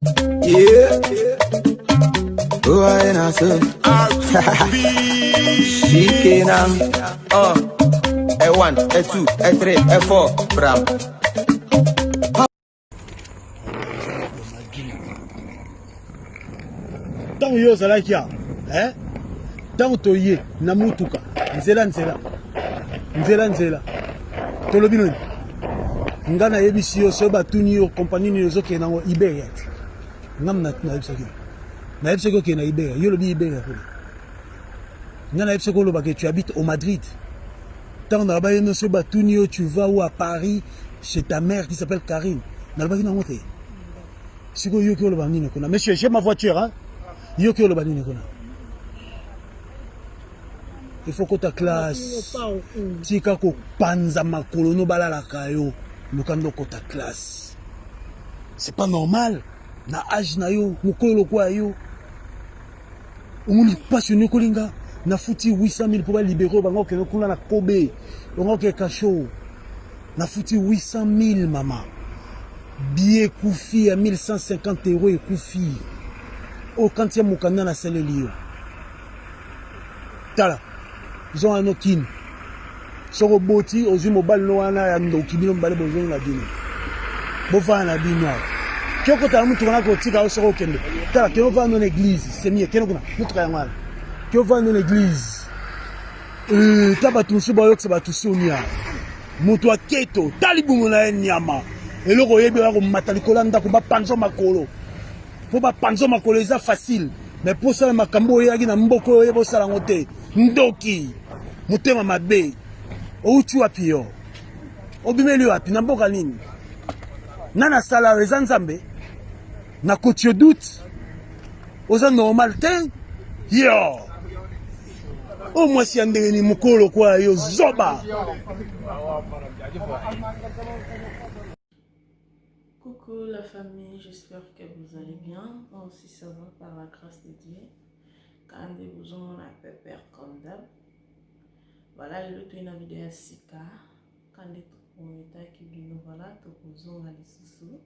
Yeah. Oh, I know so. She can A1, A2, A3, A4, Bram. Tant yo zalaki ya, tant toye na mutuka, nzela tolobi noni nga na yebisi yo so batuni yo compagnie ni zo ke na Iberia ngam na yebisa ko ke na Iberia yo lobi Iberia ko nga na yebisa ko lo ba que tu habites au Madrid tant na ba yo so batuni yo tu vas où à Paris chez ta mère qui s'appelle Karine na ba kina ngote siko yo ko lo ba nini kuna monsieur j'ai ma voiture hein yo ko lo ba nini kuna. Il faut que ta classe, tika ko panza makolo no balala kayo, lukando ko ta classe. C'est pas normal. Na âge na yo, mukolo kwa yo. Umuni passionné kolinga, na futi 800 000 pour libérer bango ke kuna na Kobe, bango ke kacho. Na futi 800 000 maman. Billet koufi à 1150 € et koufi. Au quantième mukanda na sele liyo. Tala. Ils ont un okin. Soro boti, ozu mobile no wana ya ndoki bino mbale bozo na bino. Bofa na bino. Kyoko ta mutu wana ko tika soro kende. Tala kyo va dans l'église, c'est mieux keno kuna. Mutu ka ngala. Kyo va dans l'église. Taba tusu ba yok ba tusu nya. Mutu aketo, talibu na nyama. Eloko yebi ko matalikola ndako ba panzo makolo. Po ba panzo makolo eza facile. Mais pour ça makambo yaki na mboko yebo sala ngote. Ndoki mutema mabe ouchu wapi yo obimeli wapi na mboka nini nana sala reza nzambe na kotio doute oza normal te yo o mwasi andenge ni mukolo kwa yo zoba. Coucou la famille, j'espère que vous allez bien. Moi aussi ça va par la grâce de Dieu. Quand vous ont un peu peur comme d'hab. Voilà, le tout une vidéo à Sika. Quand on est à Kibino, voilà, tout vous ont les sous.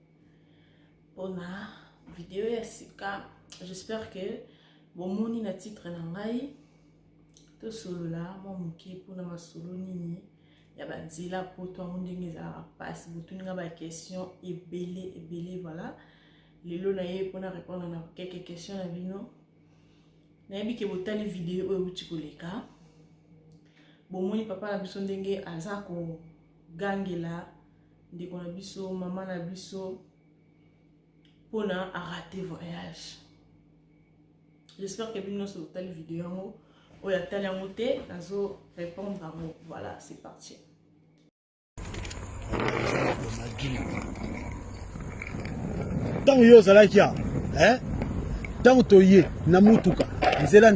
Pour la vidéo à Sika, j'espère que bon moni na titre nangai. Tout solo là, mon mouki pour na solo nini. Ya banzila pour toi mon dingue za passe. Vous tout n'avez pas question et belé voilà. Les lots naïe pour na répondre à quelques questions à vino. Nayebi ke botali vidéo oyo uti koleka bomoni papa na biso ndenge aza ko gangela ndeko na biso mama na biso pona a raté voyage. J'espère que bino so botali vidéo yango oyo atali yango te nazo répondre à moi. Voilà, c'est parti. Tant yo zalaki ya, tant toye na mutuka. Nzela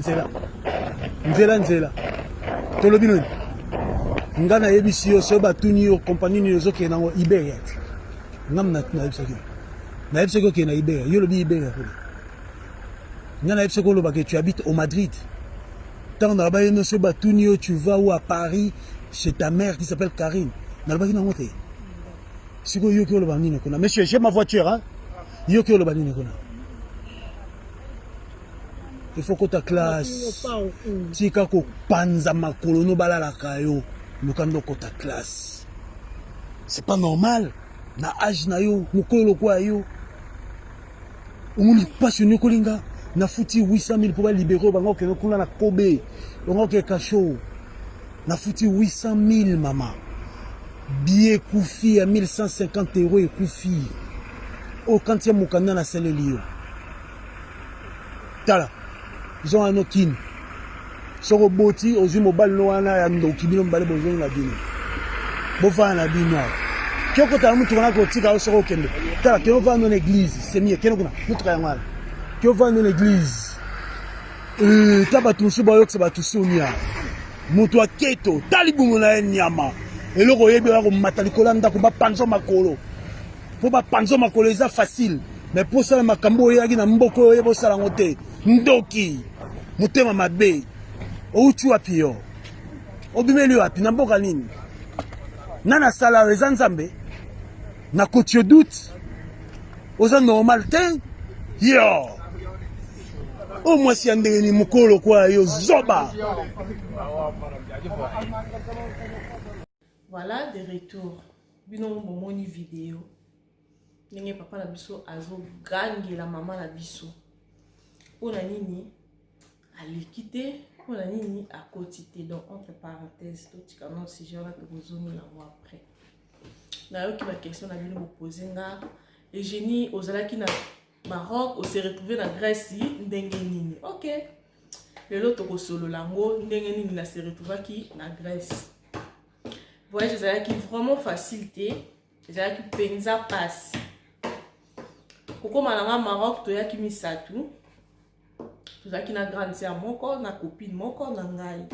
tolobi noni nga na yebisi yo so batuni yo compagnie ni zo ke na Iberia ngam na yebisa ko ke na Iberia yo lobi Iberia ko nga na yebisa ko lo ba que tu habites au Madrid tant na ba yo so batuni yo tu vas où à Paris chez ta mère qui s'appelle Karine na ba kina ngote siko yo ko lo ba nini kuna monsieur j'ai ma voiture hein yo ko lo ba nini kuna. Il faut que ta classe, tika ko panza makolo no balala kayo, lukando ko ta classe. C'est pas normal. Na âge na yo, mukolo kwa yo. Umuni passionné kolinga, na futi 800 000 pour libérer bango ke kuna na Kobe, bango ke kacho. Na futi 800 000 maman. Billet koufi à 1150 € et koufi. Au quantième mukanda na sele liyo. Tala. Ils ont un okin. Soro boti, ozu mobile no wana ya ndoki bino mbale bozo na bino. Bofa na bino. Kyoko ta mutu wana ko tika soro kende. Tala kyo va dans l'église, c'est mieux keno kuna. Mutu ka ngala. Kyo va dans l'église. Taba tusu ba yok ba tusu nya. Mutu aketo, talibu na nyama. Eloko yebi ko matalikola ndako ba panzo makolo. Po ba panzo makolo eza facile. Mais pour ça makambo yaki na mboko yebo sala ngote. Ndoki mutema mabe ouchu wapi yo obimeli wapi na mboka nini nana sala reza nzambe na kotio doute oza normal te Yo! Oh, moi, si on est mukolo quoi, yo, zoba! Voilà, de retour. Bino momoni vidéo. Nenge papa na biso azo gangi la maman na biso. Pona nini alikite, pona nini akotite. Donc entre parenthèses, tout tika non si je vais te poser la mois après. Na yo ki ma question na bino poser nga Eugénie ozalaki na Maroc, on s'est retrouvé na Grèce ndenge nini. OK. Lelo to ko solo lango ndenge nini na se retrouvaki na Grèce. Voyage ezalaki vraiment facilité. Ezalaki penza passe. Koko malanga Maroc to yaki misatu. Tozaki na grande sœur moko na copine moko na ngai.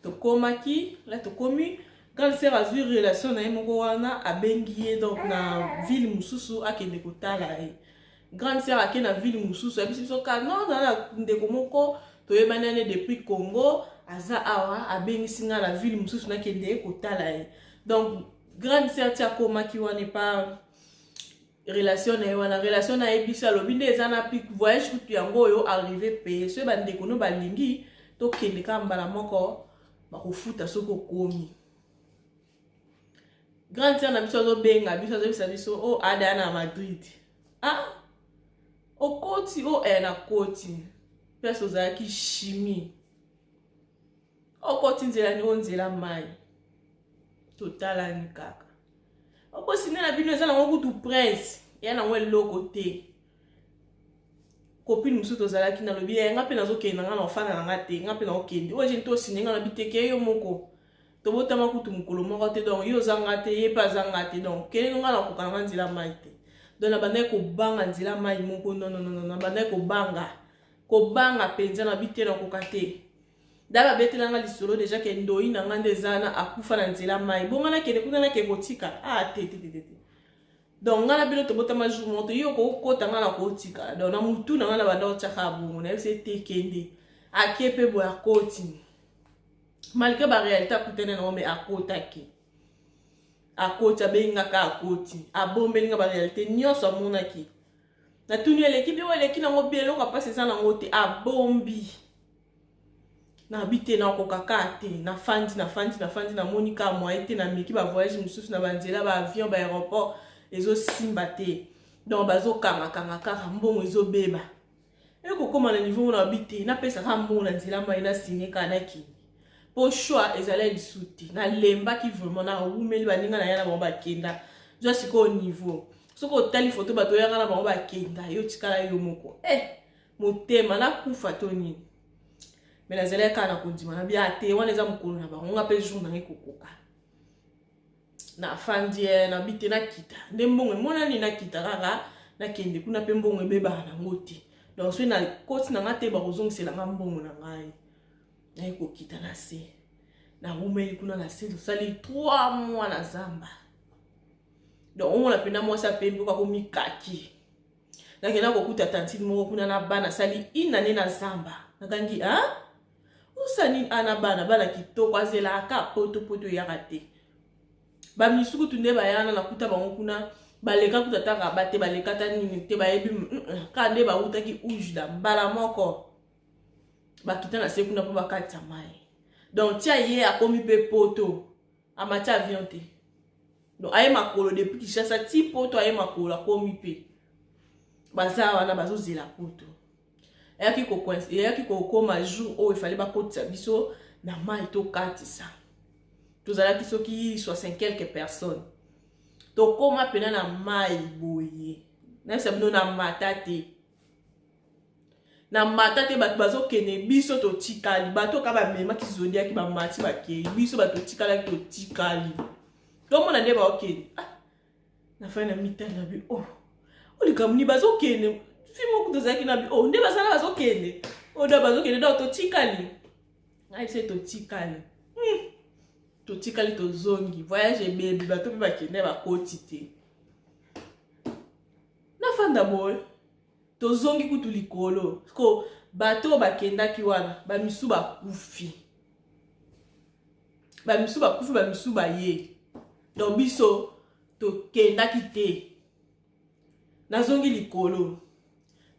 To komaki, là to komi grande sœur azui relation na moko wana abengiye donc na ville mususu akende kotala e. Grande sœur akende na ville mususu ya biso ka non na ndeko moko to yebana depuis Congo aza awa abengisi nga la ville mususu na kende kotala e. Donc grande sœur tia komaki wana pas relation na wana relation na ebisa lobinde ezana pic voyage kutu yango yo arrivé payer so ba ndeko no balingi to kende ka mbala moko ba kofuta soko komi. Grande sœur na biso zo benga biso o ada na Madrid. Ah o koti o na koti peso za ki chimie o koti nzela ni onzela mai totala ni kaka o sine na bino ezana ngo kutu prince ya na ngwe loko te copine musu tozalaki na lobi nga pe nazokenda nga na ofana nga te nga pe na okende o je nto sine nga na biteke yo moko to botama kutu mukolo moko te donc yo zanga te ye pa zanga te donc kele nga na kokanga nzela mai te donc na banda ko banga nzela mai moko non na banda ko banga penza na bitena kokate daba betela nga lisolo déjà ke ndoi na nga ndezana akufa na nzela mai bonga na kele kuna na ke kotika te donc nga na bino to botama jour moto yo ko kota nga na kotika donc na mutu na nga na banda otaka bongo na se tekende akepe bo akoti malgré ba réalité kutene na me akotaki akota benga ka akoti abombeli nga ba réalité nyoso amonaki na tuni l'équipe yo l'équipe na ngo bielo ka passer ça na ngote abombi na bité na kokaka te na fandi na monika moi été na miki ba voyage mususu na banzela ba avion ba aéroport ezo simba te donc bazo kanga kaka mbongo ezo beba e ko koma na niveau na bité na pesa ka mbongo na nzela mai na signé kanaki po choix ezala lisuti na lemba ki vraiment na umeli baninga na yana ba kenda jo siko au niveau soko tali photo bato yanga na ba kenda yo tikala yo moko motema na kufa toni mais na zela kana kondima na bia te wana eza mukolo na bango ngape jour na ngikokoka na fandi na bite na kita nde mbongo mona ni na kita kaka na kende kuna pe mbongo ebeba na ngoti donc so na koti na ngate ba kozongisela nga mbongo na ngai na ikokita na se na umeli kuna na se sali 3 mois na zamba donc on la pena moi ça pembe kwa komikaki na kena kokuta tantine moko kuna na bana sali inane na zamba nakangi usani ana bana kitoko azela aka poto ya rate ba misuku tunde bayana na kuta bango kuna baleka kuta taka bate baleka ta nini te bayebi ka nde ba utaki ujda mbala moko bakita na sekuna po bakata mai donc tia ye akomi pe poto amati avion te donc aye makolo depuis Kinshasa ti poto aye makolo akomi pe baza wana bazozela poto eyaki kokoma jour oyo efali bakotisa biso na mai tokatisa tozalaki soki 60 quelques personnes tokoma pena na mai boye nayebisa bino na mata te bato bazokende biso totikali bato ka bamemaki zodiaki bamati bakei biso bato totikalaki totikali tomona nde baokende na fai na mitani na bi likambo ni bazokende fimo kutozalaki na bi nde basala bazokende oda bazokende donc totikali ayebise totikali tozongi voyage ebebi bato mpe bakende bakoti te na fanda boye tozongi kutu likolo ko bato bakendaki wana bamisu bakufi bamisu baye donc biso tokendaki te nazongi likolo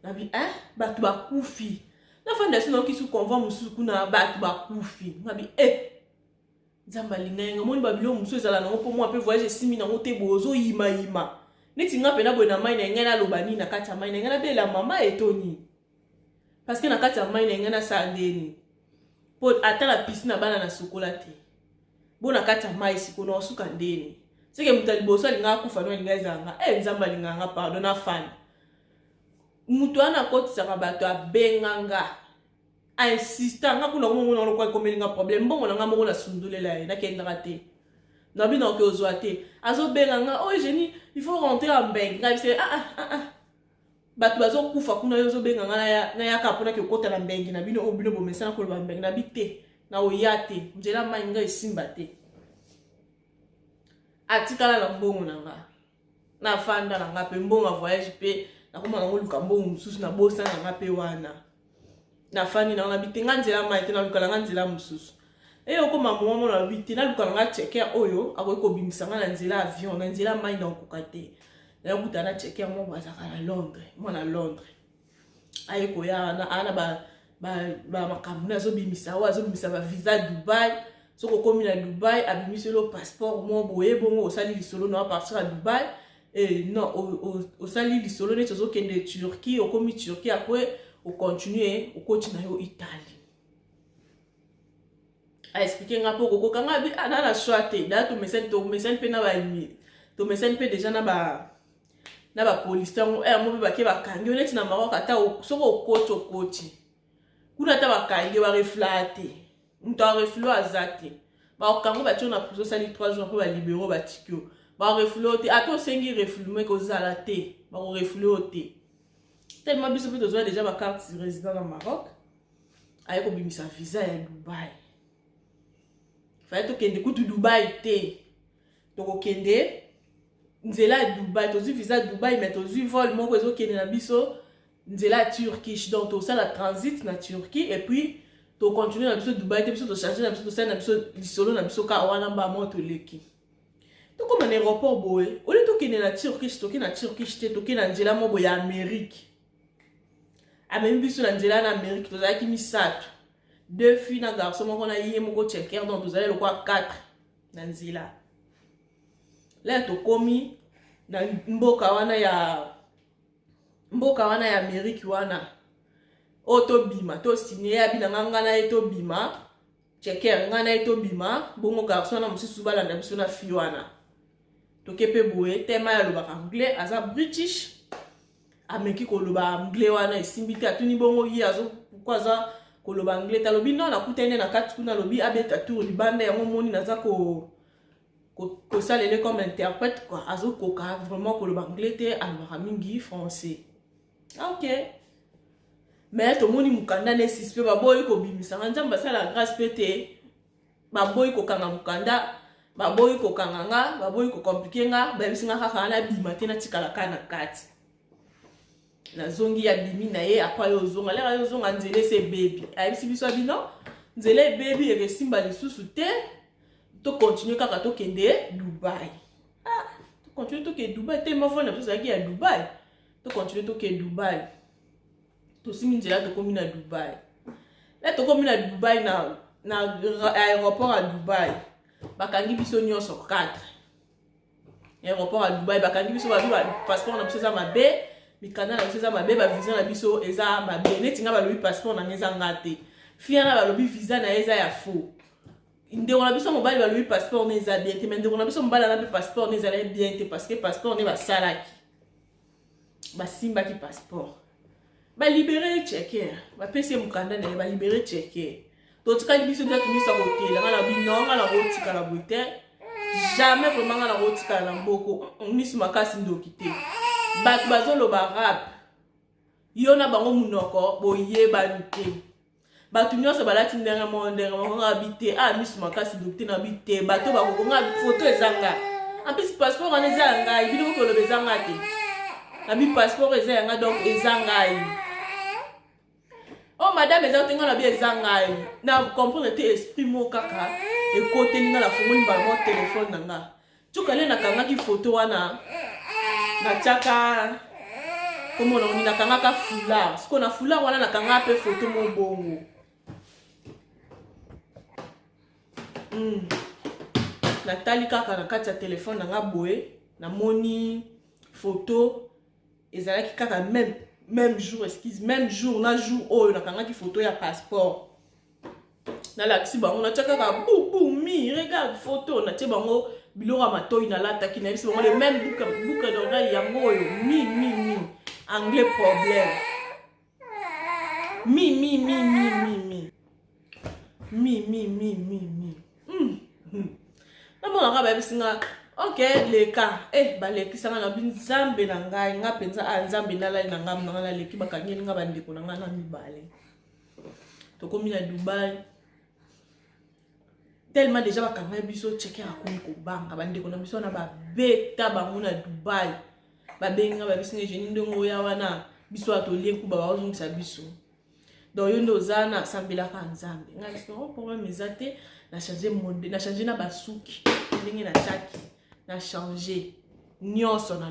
nabi bato bakufi na fanda sino kisu convoi mususu kuna bato bakufi nabi nzamba linga moni babilo mususu ezala nango po moi pe voyage simi nango te bozo yima neti nga pena boye na mai na ngana lobani na kati ya mai na ngana bela mama etoni parce que na kati ya mai na ngana sandeni po atala piscine bana na sokola te bona kati ya mai sikono osuka ndeni seke mutali boso linga kufa no linga ezanga nzamba linga nga pardon na fan mutu ana kotisaka bato abenganga insistant nga kuna ngomona lokwa komelinga problème mbongo nga moko na sundulela ye nakendaka te nabi na ke ozwa te azo benganga génie il faut rentrer en beng nga bise bato bazo kufa kuna yozo benganga na ya kapona ke kota na bengi na bino obino bomesana ko ba beng na bite na oyate njela mainga esimba te atikala na mbongo nanga na fanda nanga pe mbongo voyage pe na koma na luka mbongo mususu na bosa nanga pe wana na fani na nga bite nga nzela mai te na luka nga nzela mususu okoma mama na bite na luka nga checker oyo akoki kobimisa nga na nzela avion na nzela mai na okoka te na buta na checker mo bazaka na Londres mo na Londres aye koya na ana ba makamuna azobimisa wa azobimisa ba visa Dubai soko komi na Dubai abimisi lo passeport mo boye bongo osali lisolo na partir à Dubai non osali lisolo ne tozo kende Turquie okomi Turquie après o continuer o continue yo Italie a expliquer nga po koko kanga bi ana na choite da to mesen pe na ba imi to mesen pe déjà na ba police tango mo ba ke ba kangi oneti na Maroc ata soko okoti kuna ta ba kangi ba reflate mto a reflo azati ba okango ba tona puso sali 3 jours po ba libéro ba tikyo ba reflote ato sengi reflume ko zala te ba ko reflote tellement biso pe tozo déjà ba carte résident na Maroc aye ko bimisa visa ya Dubai fallait to kende kutu Dubai te to ko kende nzela Dubai tozu visa Dubai mais tozu vol moko ezo kende na biso nzela Turquie donc to ça la transit na Turquie et puis to continuer na biso Dubai te biso to changer na biso to na biso lisolo na biso ka wana ba moto leki to comme un aéroport boy au lieu to kende na Turquie to na Turquie te to kende na nzela mo boya Amérique même biso na nzela na Amérique to zaki misato 2 filles na garçon moko na yé moko checker donc vous allez le quoi 4 na nzela là to komi na mboka wana ya Amérique wana oto bima to signé ya bilanga ngana eto bima checker ngana eto bima bongo garçon na mususu balanda biso na fille wana to kepe boye tema ya loba anglais aza British ameki ko loba anglais wana esimbite atuni bongo yi azo pourquoi aza ko loba anglais talobi non na kutene na kati kuna lobi abeta tour libanda ya momoni naza ko salele comme interprète quoi azo koka vraiment ko loba anglais te alobaka mingi français ok mais to moni mukanda ne sispe baboyi ko bimisa nzamba sala grâce pété baboyi ko kanga mukanda baboyi ko kanga nga baboyi ko compliquer nga babisinga kaka na bima te na tikala kana kati na zongi ya bimi na ye apa yo zonga lera yo zonga nzele se baby ayibisi biso bino nzele baby eresimba lisusu te to continuer kaka to kende Dubai to continuer to ke Dubai te mo vona biso ya Dubai to continuer to ke Dubai to simi nzela to komi na Dubai là to komi na Dubai na aéroport à Dubai bakangi biso nyonso 4 aéroport à Dubai bakangi biso ba passeport na biso za mabe mikanda na biso za mabe ba visa na biso eza mabe neti nga balobi passeport na ngeza ngate fia na balobi visa na eza ya faux ndeko na biso mobali balobi passeport na eza bien te mais ndeko na biso mobali na be passeport na eza bien te parce que passeport ne ba salaki ba simba ki passeport ba libérer checker ba pese mukanda na ba libérer checker to tika biso déjà tumisa hotel nga na bino nga na rotika la boite jamais vraiment nga na rotika na mboko nisi makasi ndoki te bato bazolo barab yona bango munoko boyeba te bato nyonso balati ndenge mo nga bite nisi makasi ndoki te na bite bato bako nga photo ezanga en plus passeport en ezanga ibino ko lobe ezanga te na bi passeport ezanga donc ezanga oh madame eza tenga na bi ezanga na comprendre te esprit mo kaka e côté ninga la fongoli ba mo téléphone nanga tukale na kanga ki photo wana na chaka Comme on a kangaka foulard. Ce qu'on a foulard, on a kangaka photo mon bongo. Nathalie kaka na kati ya téléphone nanga boye na moni photo ezalaki kaka même jour excuse même jour na jour oyo na kanga ki photo ya passeport na laksi bango na tchaka ka bou mi regarde photo na tche bango bilora matoyi na lata ki na biso bango le même boucle d'oreille yango oyo mi anglais problème Namo nga ba bisinga ok les cas baleki sanga na binzambe na ngai nga penza nzambe ndala na ngam na ngala leki bakangeli nga bandeko na ngana mibale to komi na Dubai tellement déjà bakanga biso checker akoni ko banga bandeko na biso na ba beta bango na Dubai ba benga ba bisinga jeni ndongo ya wana biso atolie ku ba bazongisa biso donc yo ndozana sambela ka nzambe nga biso problème ezate na changer monde na changer na basuki ndenge na chaki na changer nyonso na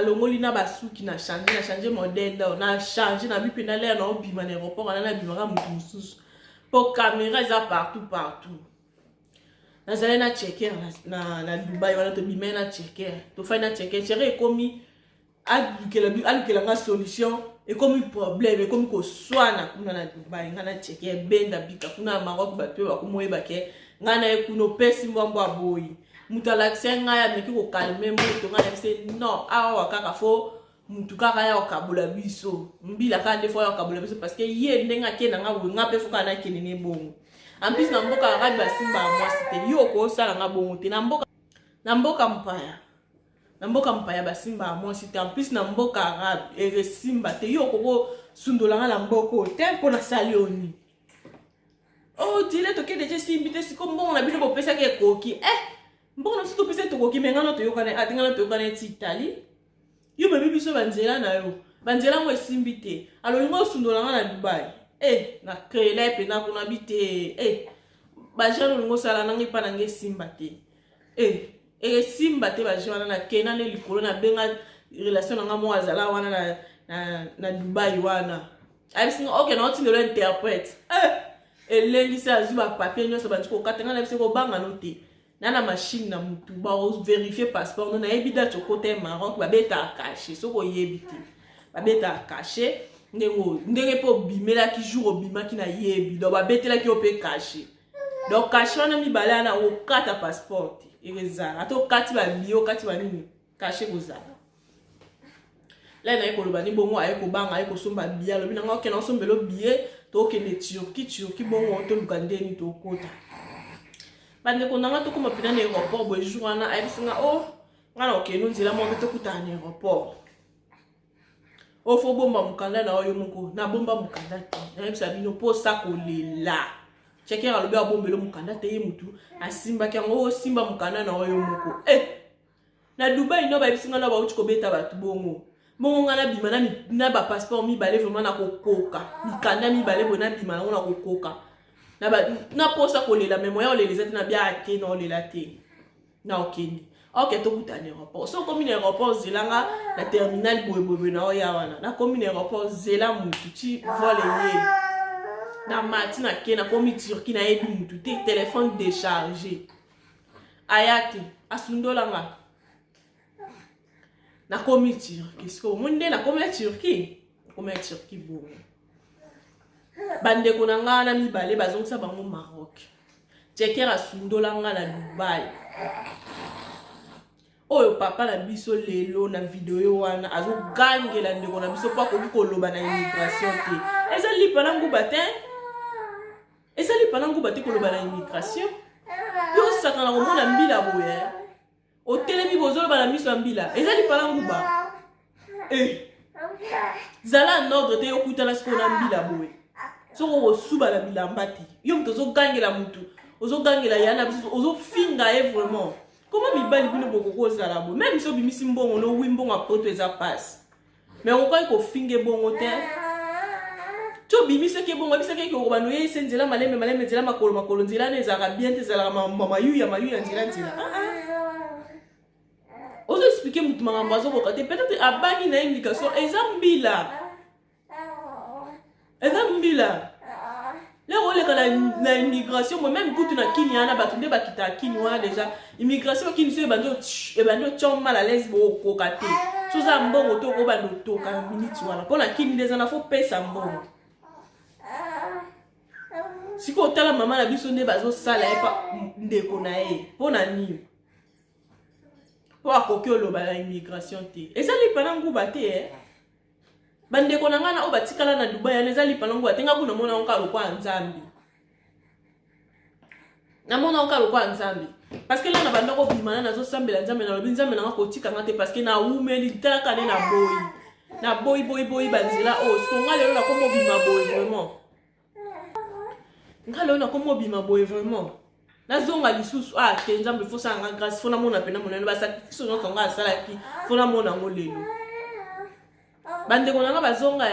longoli na basuki na changer modèle na changer na bipe na l'air na obima na aéroport na bima ka mutu mususu pour caméra za partout na zale na checker na Dubai wana to bima na checker to fa na checker chérie komi alukela nga solution et comme problème et comme ko swana kuna na Dubai ngana checker benda bika kuna Maroc bato ba kumoyeba ke ngana ekuno pesi mbambo aboyi mutu alaxia ngaya meki ko calmer moto ngana bise non awa kaka fo mutu kaka ya okabula biso mbila ka des fois ya okabula biso parce que ye ndenga kena nga we ngape fuka na kenene bongo en plus na mboka arabe basimba moi c'était yo ko sala nga bongo te na mboka mpaya basimba moi c'était en plus na mboka arabe et simba te yo ko sundola nga na mboko te mpona salioni oh dile to ke deje simbite siko mbongo na bino bopesa ke koki mbongo na sito pesa to koki mengano to yokana atingana to yokana ti Italie yo bebi biso banzela na yo banzela ngo simbite alo ngo sundola nga na Dubai na krele pe na kuna bite ba jalo ngo sala nangi pa nangi simbate simba te ba jwana na kena ne likolo na benga relation nga mo azala wana na Dubai wana abisinga okay na otinde lo interprète elengi sa azuba papier nyoso ba tiko katanga na biseko banga note na machine na mutu ba vérifier passeport no na ebida to côté Maroc ba beta caché soko yebiti ba beta caché ndenge po bimela ki jour obima ki na yebi do ba betela ki opé caché donc caché wana mi bala na o kata passeport ezala ato kati ba bio kati ba nini caché kozala là na ekoloba ni bongo ayeko banga ayeko somba bia lobi na ngoke na sombelo billet to kende Turquie bongo to lukandeni to kota bande ko nanga to kuma pina na aéroport bo jour wana ayisinga ngana okeno nzela mo to kuta na aéroport fo bomba mukanda na oyo moko na bomba mukanda te na yebisa bino po sakolela checker alobi abombelo mukanda te ye mutu asimba kango simba mukanda na oyo moko na Dubai no ba bisinga na ba uchi ko beta batu bongo ngana bima na ba passeport mi balé vraiment na kokoka mikanda mi balé bona bima na kokoka na posa kolela memoya oleleza te na bia ake na olela te na okeni ok to kuta na aéroport so komi na aéroport zelanga na terminal boye na oya wana na komi na aéroport zela mutu ti vole ye na mati na ke na komi Turquie na yebi mutu te téléphone déchargé ayate asundolanga na komi Turquie siko munde na komi Turquie bongo bandeko na nga na mibale bazongisa bango Maroc checker asundolanga na Dubai oyo papa na biso lelo na video wana azogangela ndeko na biso pa koloba na immigration te ezali pa na nguba te koloba na immigration yo sakana komona mbila boye otelemi bozoloba na miso ya mbila ezali pa na nguba zala nordre te yokutana siko na mbila boye soko kosuba na bilamba te yo mutu ozogangela mutu ozogangela yana biso ozofinga ye vraiment comment mibali bino bokoko zala boye même so bimisi mbongo no wi mbongo apoto eza passe mais okoki kofinge bongo te to bimiseke bongo biseke ko bano ye senzela maleme nzela makolo nzela ne ezalaka bien te ezalaka mayu ya nzela expliquer mutu makambo ko kate peut-être abani na indication ezambila là on est la immigration moi même kutu na kini ana batunde bakita kini wana déjà immigration kini so ebando chom mal à l'aise ko kate so za mbongo to ko bando to ka minute wana pona kini des ana faut pesa mbongo siko tala mama na biso nde bazo sala epa ndeko na e pona nini po akoki oloba la immigration te ezali pana nguba te bandeko na ngana o batikala na Dubai ya ezali pana nguba te ngaku na mona onka lokwa nzambi na mona onka lokwa nzambi parce que là na bandako bimana nazo sambela nzambe na lobi nzambe na ngako tika ngate parce que na umeli tala kane na boy banzila o siko ngale na komo bima boy vraiment ngale na komo bima boy vraiment nazonga lisusu te nzambe faut ça nga grâce faut na mona pena mona ba sacrifice no tonga sala ki faut na mona ngolelo bandeko na nga bazonga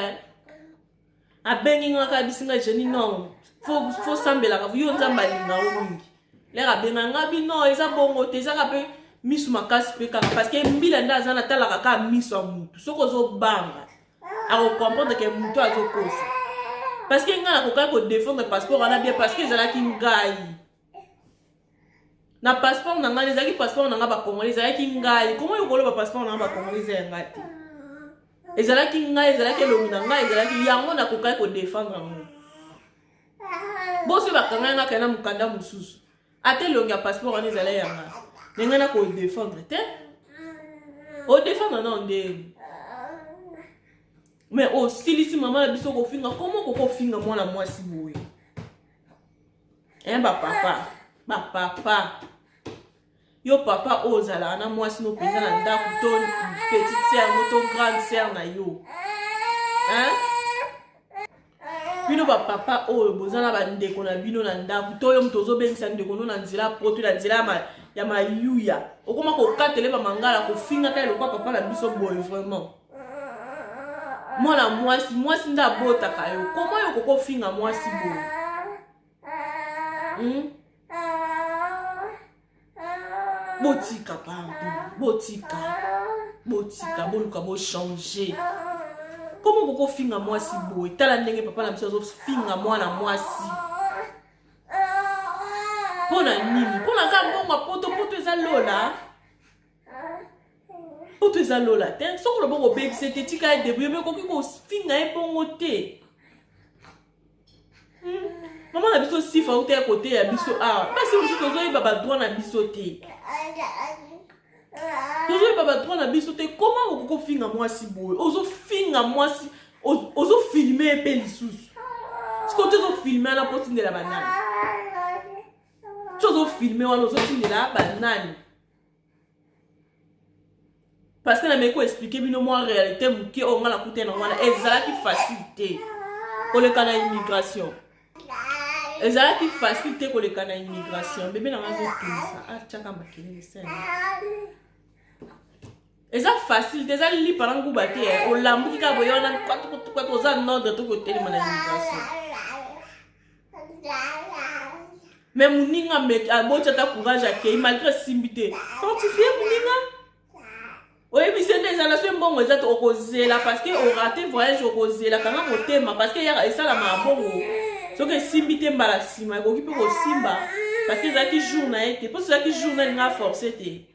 abengi nga ka bisinga jeni non faut sambela ka yo nzamba linga o mingi lera benga nga bino eza bongo te eza ka pe misu makasi pe kaka parce que mbila ndaza na tala ka misu mutu soko zo banga ako comprendre que mutu azo kosa parce que nga na koka ko défendre passeport ana bien parce que ezala ki ngai na passeport na nga ezaki passeport na nga ba congolais ezaki ngai comment yo koloba passeport na nga ba congolais ya ngati ezalaki ngai ezalaki longi na ngai ezalaki yango na kokai ko défendre ngo boso bakanga nga kana mukanda mususu ate longi ya passeport wana ezala yanga nenga na ko défendre te o défendre na onde mais o silisi mama na biso ko finga comment ko finga mwana mwasi boye ba papa yo papa ozala na mwasi no penza na ndako to petite sœur moto grande sœur na yo bino ba papa oyo bozana ba ndeko na bino na ndako to yo mtozo bengisa ndeko no na nzila poto na nzila ya mayuya okoma ko katele ba mangala ko finga ka lokwa papa na biso boy vraiment mwana mwasi nda bota kayo koma yo ko finga mwasi boy botika pardon botika boluka bo changer comment boko finga mwasi boy tala ndenge papa na biso zo finga mwana mwasi pona nini pona ka mbongo poto eza lola te soko lo bongo beg c'était tika de buyo ko ko finga e bongo te maman na biso sifa ou te côté ya biso parce que tozo yi baba droit na biso te tozo yi baba droit na biso te comment okoko finga mwasi boy ozo finga mwasi ozo filmer pe lisusu siko tozo filmer na potindela banani tozo filmer wana ozo tindela banani parce que na meko expliquer bino moi réalité muke o ngala kute na wana ezalaki facilité koleka na immigration ezalaki facilité koleka na immigration bébé na ngazo tunisa chaka makini sana eza facilité eza li parangu bate o lambuki ka boyona kwatu za nord to ko telema na immigration mais muninga me abocha ta courage akei malgré simbité fortifier muninga oui, mais c'est des relations bonnes, vous êtes opposés là parce que on raté voyage opposé là quand on thème parce que y a ça là ma bon ce que simbité mbala sima ko kipe ko simba parce que ça qui journal était parce que ça qui journal n'a forcé té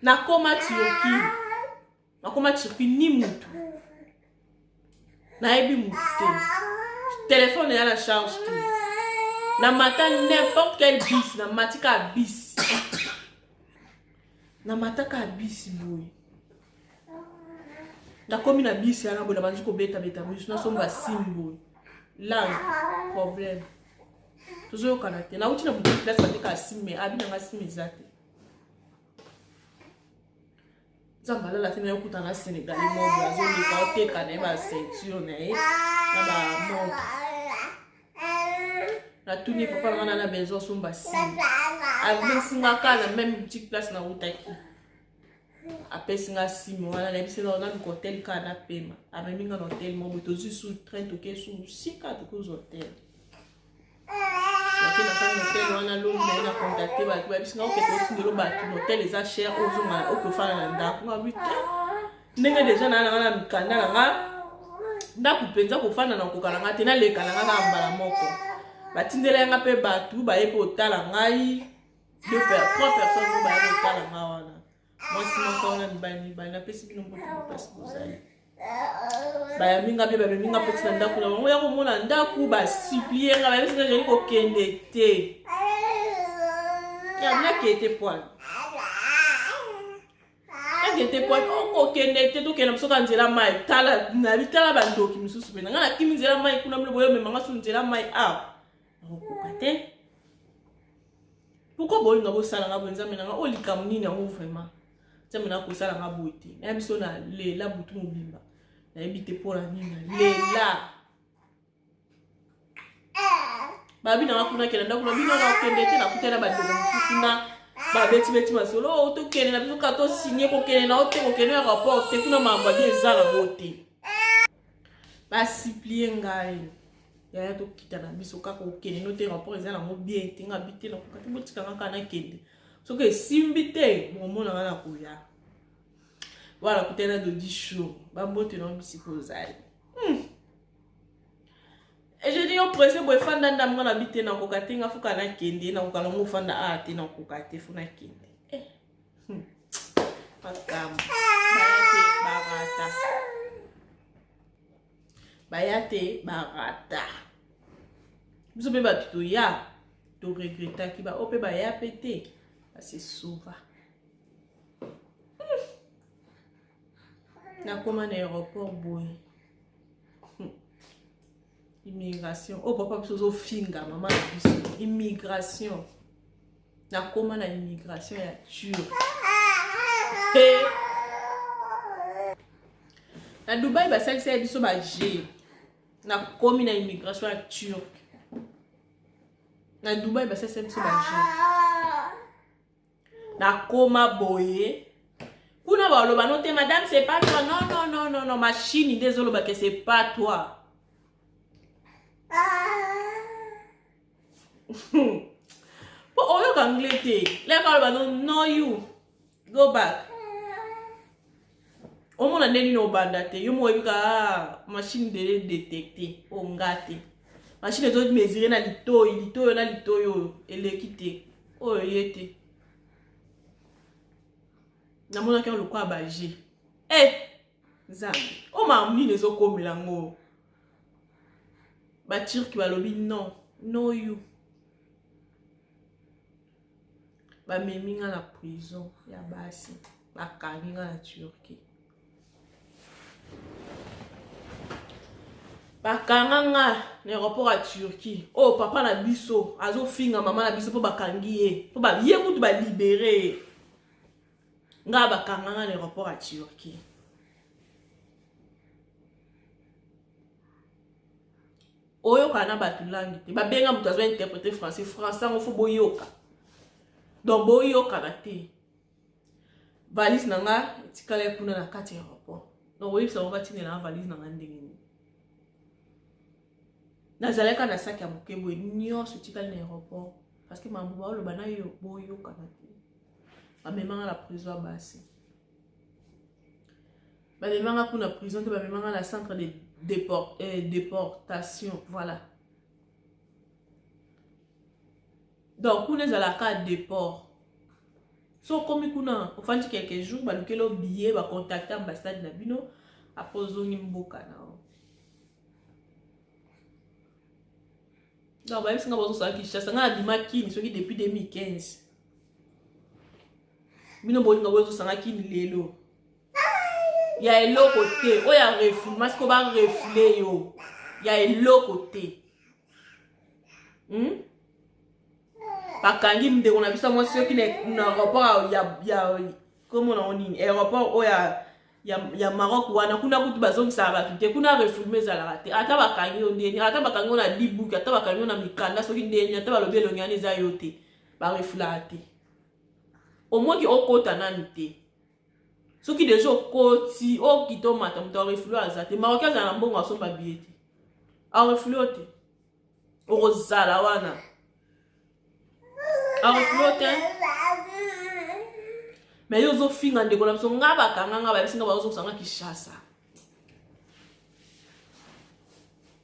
na koma tioki ni mutu na ebi mutu téléphone est à la charge na matin n'importe quel bis na matika bis na mataka bis boy na komi na bis ya na bola banji ko beta bis na somba simbo là problème toujours kanate na uti na buti place bateka simme abi na simme zate zambala la tena yokuta na Sénégal mo bazo ni ka oteka na ba ceinture na ba montre la tournée papa na besoin somba sim avec singa kala même petite place na utaki après singa sim wala na bise na hotel kana pema avec nga hotel mo boto sous train to ke sous 6 4 hôtel lakini afanya hotel wana lobi na contacter ba kwa bisinga okete tindelo ba hotel eza cher ozonga okofana na ndako nga bite ndenge deja na mikanda na nga ndako penza kofana na kokala nga te na leka na nga na mbala moko batindela yanga pe batu baye pe otala ngai 3 personnes baye otala nga wana mwasi moko na mibali na pesi bino mbote mpasi bozali baya minga pe baminga pe tina ndako na bango ya komona ndako basiplie nga bayebisi nga jeli kokende te ya minakete poane akete poane okokende te tokenda bisoka nzela mai tala nabitala bandoki misusu pena nga nakimi nzela mai kuna mile boyo memanga su nzela mai awa nakokoka te pourquoi bolinga bosalanga boye nzambe nanga olikamu nini yango vraiment nzambe nanga kosalanga boye te nayebi so na lela butu mobimba nayebi te mpo na nini lela babi nanga kuna kenda ndako na bino nakokende te nakutana bandeko mosusu kuna babeti masolo tokende na biso kaka tosinye kokende na ote kokende ya rapport te kuna mambo adi eza na bo te basiplie ngai yaya tokita na biso kaka okende no te rapport eza nango bien te nga bite nakoka te botikanga kaka nakende soki esimbi te momonanga na koya wala kutana de 10 jours bambote na bisika ozali et je dis au pressé boy fanda ndamga na bite na koka te nga fuka na kende na koka longo fanda a te na koka te funa kende pakam bayate barata biso pe batu to ya to regretta ki ba ope baya pete c'est sauva na koma na aéroport boy immigration oh papa biso zo finga mama na biso immigration na koma na immigration ya Turc na Dubai basalisa ya biso ba G na komi na immigration ya Turc na Dubai basalisa ya biso ba G na koma boye kuna ba loba no te madame c'est pas toi non machine désolé que c'est pas toi pour oyo anglais te les ba no you go back o mona ndeni no banda te yo mo yika machine de détecter o ngate machine to mesurer na litoyo elekite o yete na mona ke lo kwa baje zambi o ma mine zo komela ngo ba Turc balobi no you ba meminga na prison ya basi ba kanginga na Turquie bakanganga na aéroport à Turquie oh papa na biso azo finga mama na biso po bakangi ye po ba ye mutu ba libérer nga bakanganga na aéroport à Turquie oyo kana batu langi te ba benga mutu azo interpréter français ngo fo boyoka donc boyoka na te valise nanga tikala kuna na kati ya aéroport donc oyo ça va tiner na valise nanga ndenge nazalaka na sac ya mokebo nyonso tikali na aéroport parce que mambo ba oloba na yo boyoka na te bamemanga na prison basi bamemanga kuna prison te bamemanga na centre de déportation voilà donc kuna ezalaka déport so komi kuna ofandi quelques jours balukelo billet bacontacte ambassade na bino apozongi mboka nao donc bayebisinga bozosala Kinshasa nga na bima kini soki depuis 2015 bino bolinga bozosanga kini lelo ya eloko te oya refule masiko ba refule yo ya eloko te bakangi ndeko na biso mwasi soki na rapport ya komo na onini aéroport oya ya Maroc wana kuna kutu bazongisa batu te kuna refule ezalaka te ata bakangi yo ndeni ata bakangi yo na dibuki ata bakangi yo na mikanda soki ndeni ata balobi elongani eza yo te ba refule te au moins ki okota nani te soki déjà okoti okito mata mutu a refule azate Maroc azala na mbongo asomba billet te a refule te okozala wana areflote mais yo zo finga ndeko na biso nga bakanga nga babisinga bazosanga Kinshasa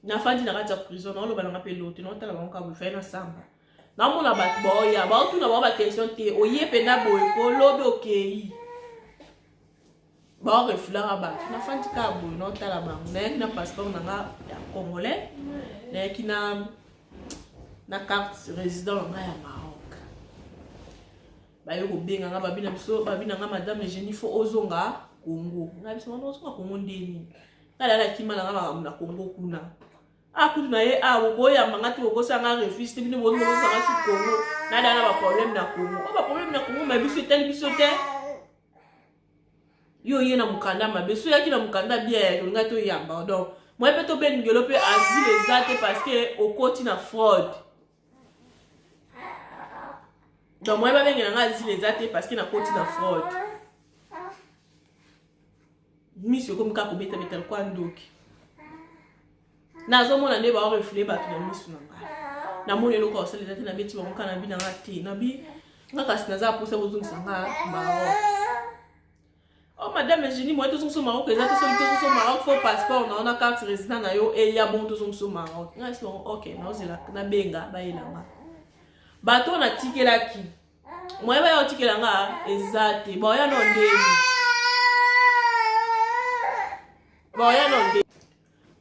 na fandi na kati ya prison na oloba nanga pe lote na otala bango kabu fai na samba na mona bato baoya baotuna bao batension te oye pena boye kolobe okei baorefulaka bato na fandi ka boye na otala bango nayaki na passeport nanga ya congolais nayaki na carte résident nanga ya Maroc bayo kobenga nga babina biso babina nga madame Eugénie fo ozonga Congo nga biso wana ozonga Congo ndeni kala la kimala nga na Congo kuna kutu na ye bokoyamba nga te bokosanga refuse te bino bokosanga si Congo na dana ba problème na Congo ba problème na Congo ma biso etali biso te yo ye na mukanda mabe so yaki na mukanda bien nga to yamba donc moi pe to ben ngelo pe asile ezate parce que okoti na fraud donc moi ba benga nga asile ezate parce que na koti na fraud mission comme ka kobeta betel kwa ndoki nazo mona ne ba refule ba tu na mission nanga na mona eloko osale ezate na beti ba mokana bi na ngati na bi nga kasi naza posa bozungsanga Maroc. Oh madame Eugénie, moi tous au Maroc, les autres sont au Maroc, faut passeport, on a carte résident na yo et il y a bon tous au Maroc. Nga ils OK, non c'est là na benga ba ilanga. Bato na tikela ki. Moi ba yo tikela nga ezate. Ba ya no ndeni. Ba ya no ndeni.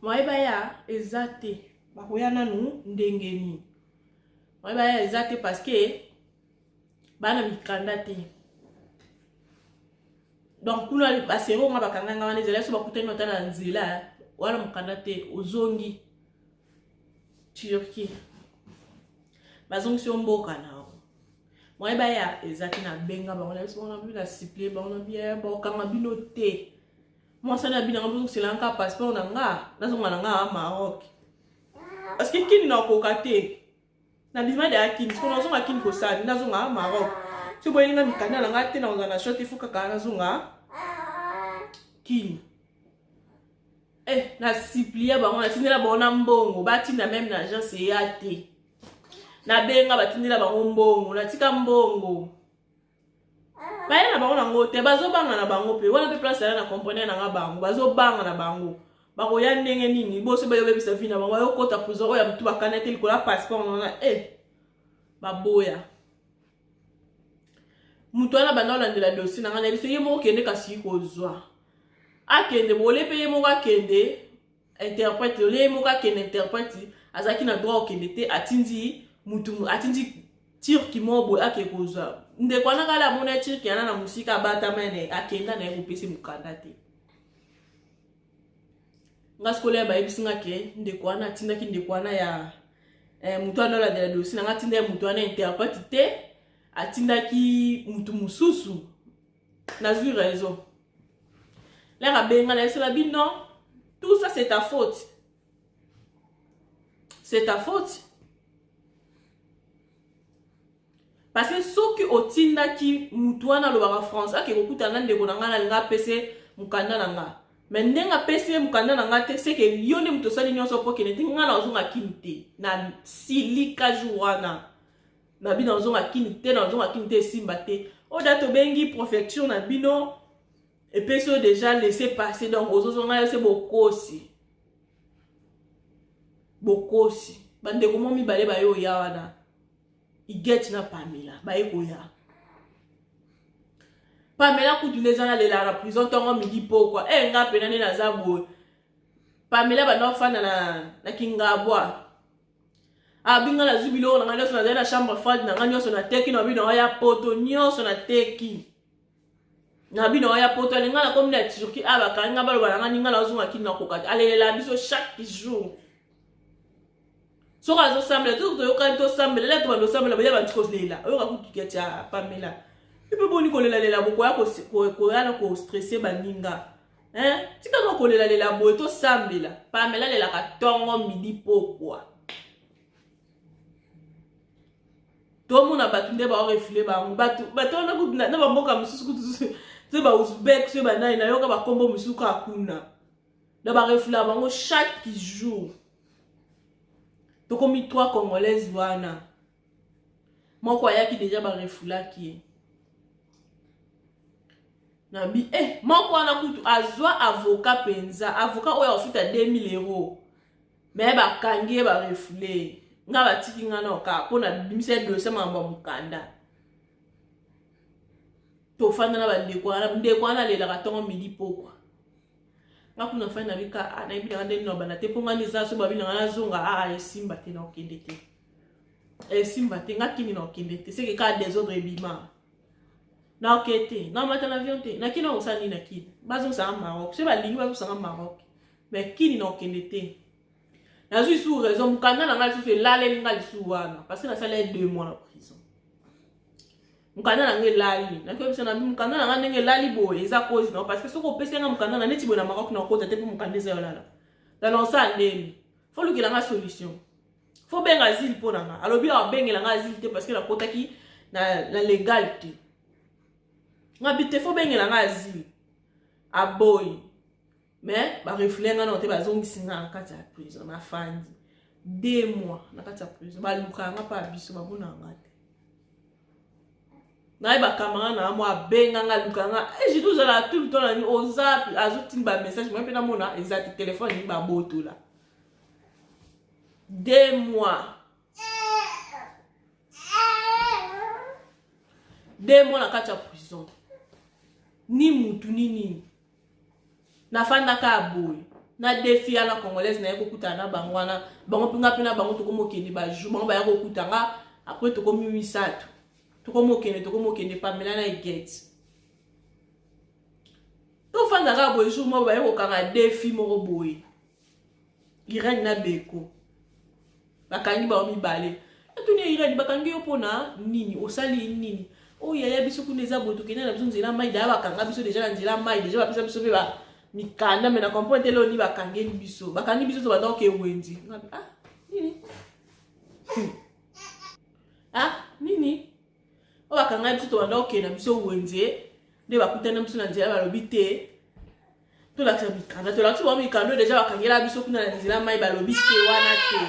Moi ba ya ezate. Ba ko ya nanu ndengeni. Moi ba ya ezate parce que bana mikanda te. Donc kuna basero nga bakanga nga wana ezela so bakutani otana nzela wana mukanda te ozongi Turquie bazongi si mboka na moi ba ya ezaki na benga ba wana so na bi na siple ba wana bien ba kanga bino te moi ça na bina ngabu c'est lanka passeport na nga nazonga na nga Maroc parce que kini na ko kate na bima de akini so na zonga kini ko sa nazonga Maroc. Si vous voyez que mikanda na ngate na ozana shot ifuka kana zunga kini na siplia ba ona tindela ba ona mbongo batinda même na agence yate na benga batindela ba mbongo na tika mbongo baya na ba ona ngote bazo banga na bango pe wana pe place na comprendre na nga bango bazo banga na bango bako ya ndenge nini boso ba yobe bisa fina bango yo kota prison ya mtu bakana te likola passeport na baboya mutwana bana de la dossier na ngana biso yemo kende kasi ko zwa akende bole pe yemo ka kende interprète le yemo ka kende interprète azaki na droit okende te atindi mutu atindi tir ki mobo ake ko zwa nde kwana kala mona tir ki ana na musika bata mene akenda na ko pese mukanda te ngaskole ba ebisinga ke nde kwana tinda ki nde kwana ya mutwana de la dossier na ngatinda mutwana interprète te atindaki mutu mususu nazui raison la rabenga na sela bi non tout ça c'est ta faute parce que soki otindaki mutu wana lobaka France ake kokutana ndeko na nga na linga pese mukanda na nga mais ndenga pese mukanda na nga te c'est que yone mutu sali nyonso po kene tinga na ozonga kimite na silika juana na bino ozonga kinite na ozonga kinite simba te o dato bengi préfecture na bino et puis so déjà laisser passer donc ozonga c'est bokosi bande ko momi bale ba yo ya wana iget na Pamela kutu les ana lela na prison tongo midi pokwa nga pena ne na zabo Pamela ba no fana na kingabwa abinga la zubilo na ngana so na chambre froide na ngana so na teki na bino ya poto nyoso na teki na bino ya poto le ngana comme na Turquie abakanga balo bana ngana ngana ozunga kina kokati alela biso chaque jour so kazo samble tout to yokanto samble la to bando samble ba ya ba tiko lela oyo ka kutuketia Pamela ipe boni ko lela boko ya ko yana ko stresser baninga tika no ko lela boy to samble Pamela lela ka tongo midi pokwa tout le monde a battu des barres refilés battu na kudna na bamboka mususu c'est ba Uzbek c'est ba na yoka ba kombo mususu ka kuna na ba refila bango chaque jour to komi 3 congolaises wana moko ayaki déjà ba refulaki nabi moko wana kutu azwa avocat penza avocat oyo ofuta 2000 euros mais bakangi ba refule nga batiki nga na ka pona bimise dossier mambo mukanda to fanda na bandeko wana lela katongo midi pokwa nga kuna fanda bika anayibi na ndeni no bana te ponga ni za so babina na zonga esimba te na okende te esimba te nga kini na okende te c'est que ka désordre ebima na okete na mata na avion te na kino osani na kini bazo sa Maroc c'est ba lingi bazo sa Maroc mais kini na okende te na suis sous raison mukanda na ngali sous la le ngali sous wana parce que na sala 2 mois en prison mukanda na ngali lali na ko bisa na mukanda na ngali lali boye eza cause non parce que soko pesa nga mukanda na neti bona Maroc na kota te pour mukanda za lala dans l'ensemble ndeni faut lui qu'il a solution faut benga asile pour nga alobi a benga nga asile te parce que la kota ki na la légalité ngabite faut benga nga asile a boy mais ba reflenga na te bazongisi nga na kati ya prison na fandi 2 mois na kati ya prison ba luka nga pa biso babuna ngate na ba kamera na mo abenga nga luka nga je tout la tout le temps na o zap azuti ba message moi pe na mona exact téléphone ni ba boto la 2 mois 2 mois na kati ya prison ni mutu nini na fanda ka boy na défi à la congolaise na yako kutana bangwana bango pinga pina bango to komo kende ba jou bango ba yako kutanga après to komi misatu to komo kende Pamela na get to fanda ka boy jou mo ba yako kanga défi mo boy Irene na beko bakangi ba mi balé atuni Irene bakangi yo pona nini osali nini o yaya biso kuneza boto kena na biso nzela mai da bakanga biso déjà na nzela mai déjà ba pesa biso be ba mikanda me na comprendre lo ni bakangi biso to banda ke wenzi nini nini o bakanga biso to banda ke na biso wenzi de bakutana biso na nzela balobi te to la mikanda to la tu ba mikanda déjà bakangela biso kuna na nzela mai balobi te wana te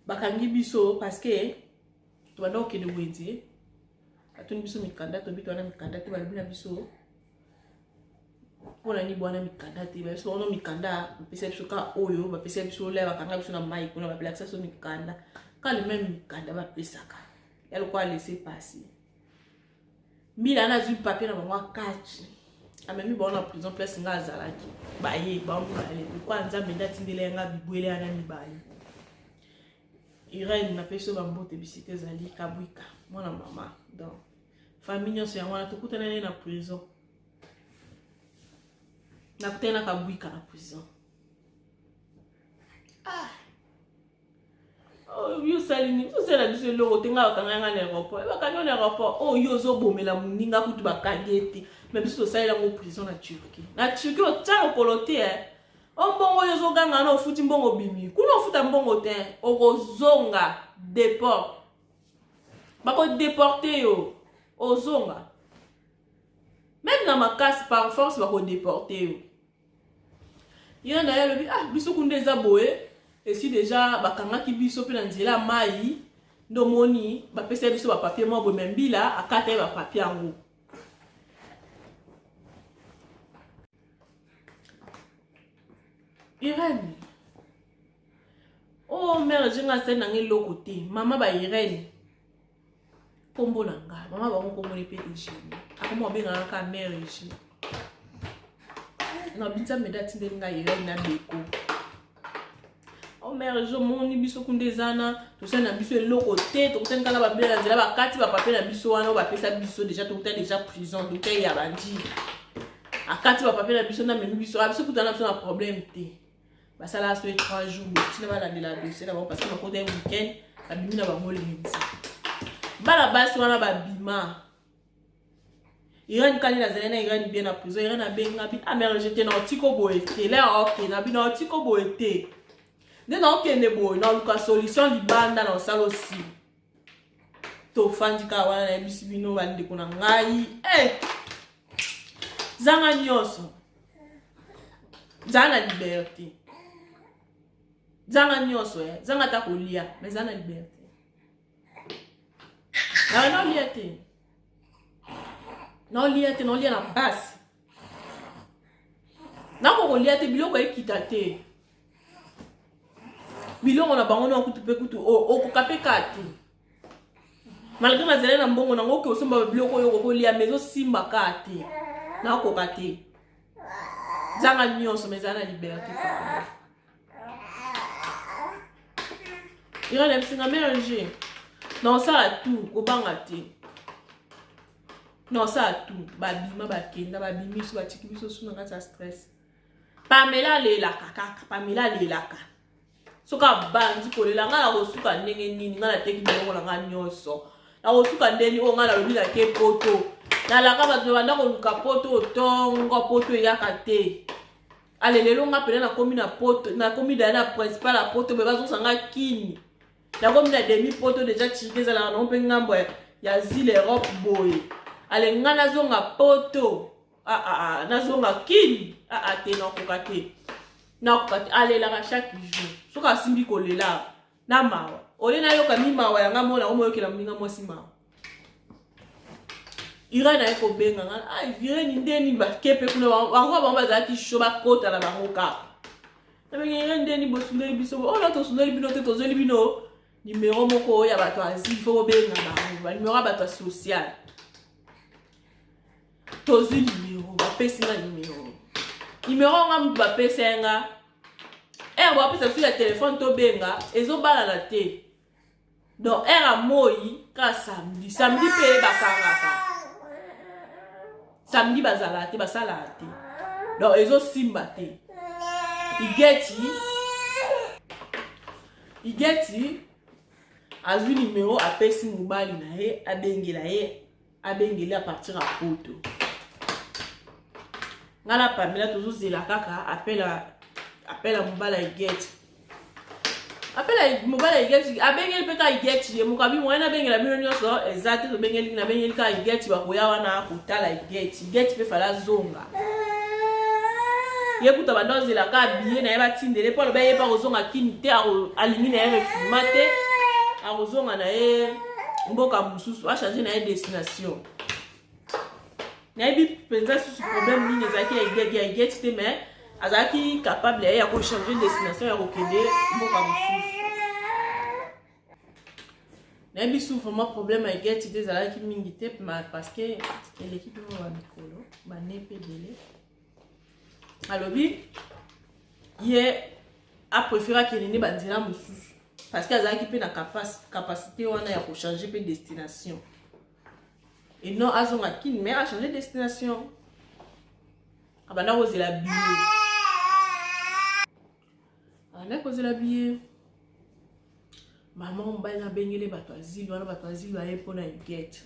bakangi biso parce que to banda ke de wenzi atuni biso mikanda to bitwana mikanda te balibina biso pona ni bwana mikanda te biso ono mikanda pesa biso ka oyo ba pesa biso le bakanga biso na mai kuna ba blaxa so mikanda ka le même mikanda ba pesa ka elle quoi laisser passer mila na zu papier na bango kachi amemi bona prison place nga azalaki ba ye ba mu ale kwa nzambe ndatindele nga bibwele ana mibali Irene na peso ba mbote bisite zali kabwika mwana mama donc famille nyonso ya mwana tokutana na prison na kutana kabwika na prison yo salini so sala biso loko tenga bakanga na aéroport bakanga na aéroport yo zo bomela muninga kutu bakagete mais biso sala ngo prison na Turquie o tano kolote mbongo yo zo ganga na ofuti mbongo bimi kuna ofuta mbongo te okozonga déport bako déporter yo ozonga même na makasi par force bako déporter yo yana ya lobi biso kundeza boye et si déjà bakanga ki biso pe na nzela mai ndo moni ba pesa biso ba papier mo bo membila akata ba papier ngo Irene mère jinga sena ngelo côté mama ba Irene kombo nanga mama ba kombo ni pe ejini akoma benga ka mère ejini na binza medati ndenga Irene na beko mère jo moni biso kundezana to sena biso eloko te to kutana kala ba bela nzela ba kati ba papier na biso wana ba pesa biso déjà to kutana déjà prison donc ya bandi akati ba papier na biso na menu biso biso kutana biso na problème te basala so 3 jours tina bala de la dossier d'abord parce que ma côté week-end la bimina ba ngole midi bala basi wana ba bima Irene kali na zelena Irene bien na prison Irene na benga bi mère j'étais na otiko boete là OK na bi na otiko boete de na OK ne boy na luka solution libanda na osala aussi to fandika wana na bisi bino bande kuna ngai zanga nyoso zanga liberté Zanga nyonso zanga ta kolia mais zana liberté non liate non lia na base na ko lia te biloko ekita te biloko na bango na kutu pe kutu o ko kape kati malgré na zele na mbongo na ngoki osomba biloko yo ko lia mezo simba kati na ko kati zanga nyonso mais zana liberté il y a des petits mélanger non ça a tout ko banga te non ça a tout babima bakenda babimi so batiki biso suna kata stress Pamela lela kaka soka bandi kolela ngala kosuka ndenge nini ngala teki biloko na nga nyonso na kosuka ndeni o ngala lobila ke poto na laka bato banda koluka poto tongo poto yaka te ale lelo nga pele na komi na poto na komi da na principal a poto be bazo sanga kini na komi na demi poto deja chikeza la na mpe ngambo ya zile Europe boy ale nga nazonga poto nazonga kini te na kokate ale la chaque jour soka simbi kolela na mawa ole na yoka mi mawa ya ngamo na omo yokela mninga mwasi mawa ira na eko benga ngana ai vire ni ndeni ba kepe kuna wango ba mbaza ki shoba kota na bango ka na benga ndeni bosundeli biso ona to sundeli bino te to zeli bino numéro moko ya bato azili fo benga ba numéro bato social to zeli numéro ba pesi na numéro nga mtu ba pesi nga ba pesa sur le téléphone to benga ezo bala la te donc moi ka samedi pe bakangaka samedi bazala te basala te donc ezo simba te igeti azwi numéro apesi mobali na ye abengela à partir à poto ngala Pamela toujours zela kaka appelle mobala igeti appelle mobala igeti abengeli pe ka igeti ye mukabi mwana bengela bino nyonso exact to bengeli na bengeli ka igeti bakoya wana kutala igeti pe fala zonga ye kuta bandozi la ka biye na yeba tindele polo ba yeba kozonga kinite alingi na ye refumate kozonga na ye mboka mususu a changer na ye destination na yebi penza susu problème nini ezaki ya igeti te mais azaki capable ya ko changer destination ya kokende mboka mususu na yebi susu vraiment problème ya igeti te ezalaki mingi te parce que l'équipe va mikolo ba nepe dele alobi ye a préféré qu'il ne bandira mususu parce que azaki pe na capacité wana ya ko changer pe destination et non azonga kin mais a changer destination abana kozela billet ana kozela billet maman mbali na bengele bato azili wana bato azili aye pona igeti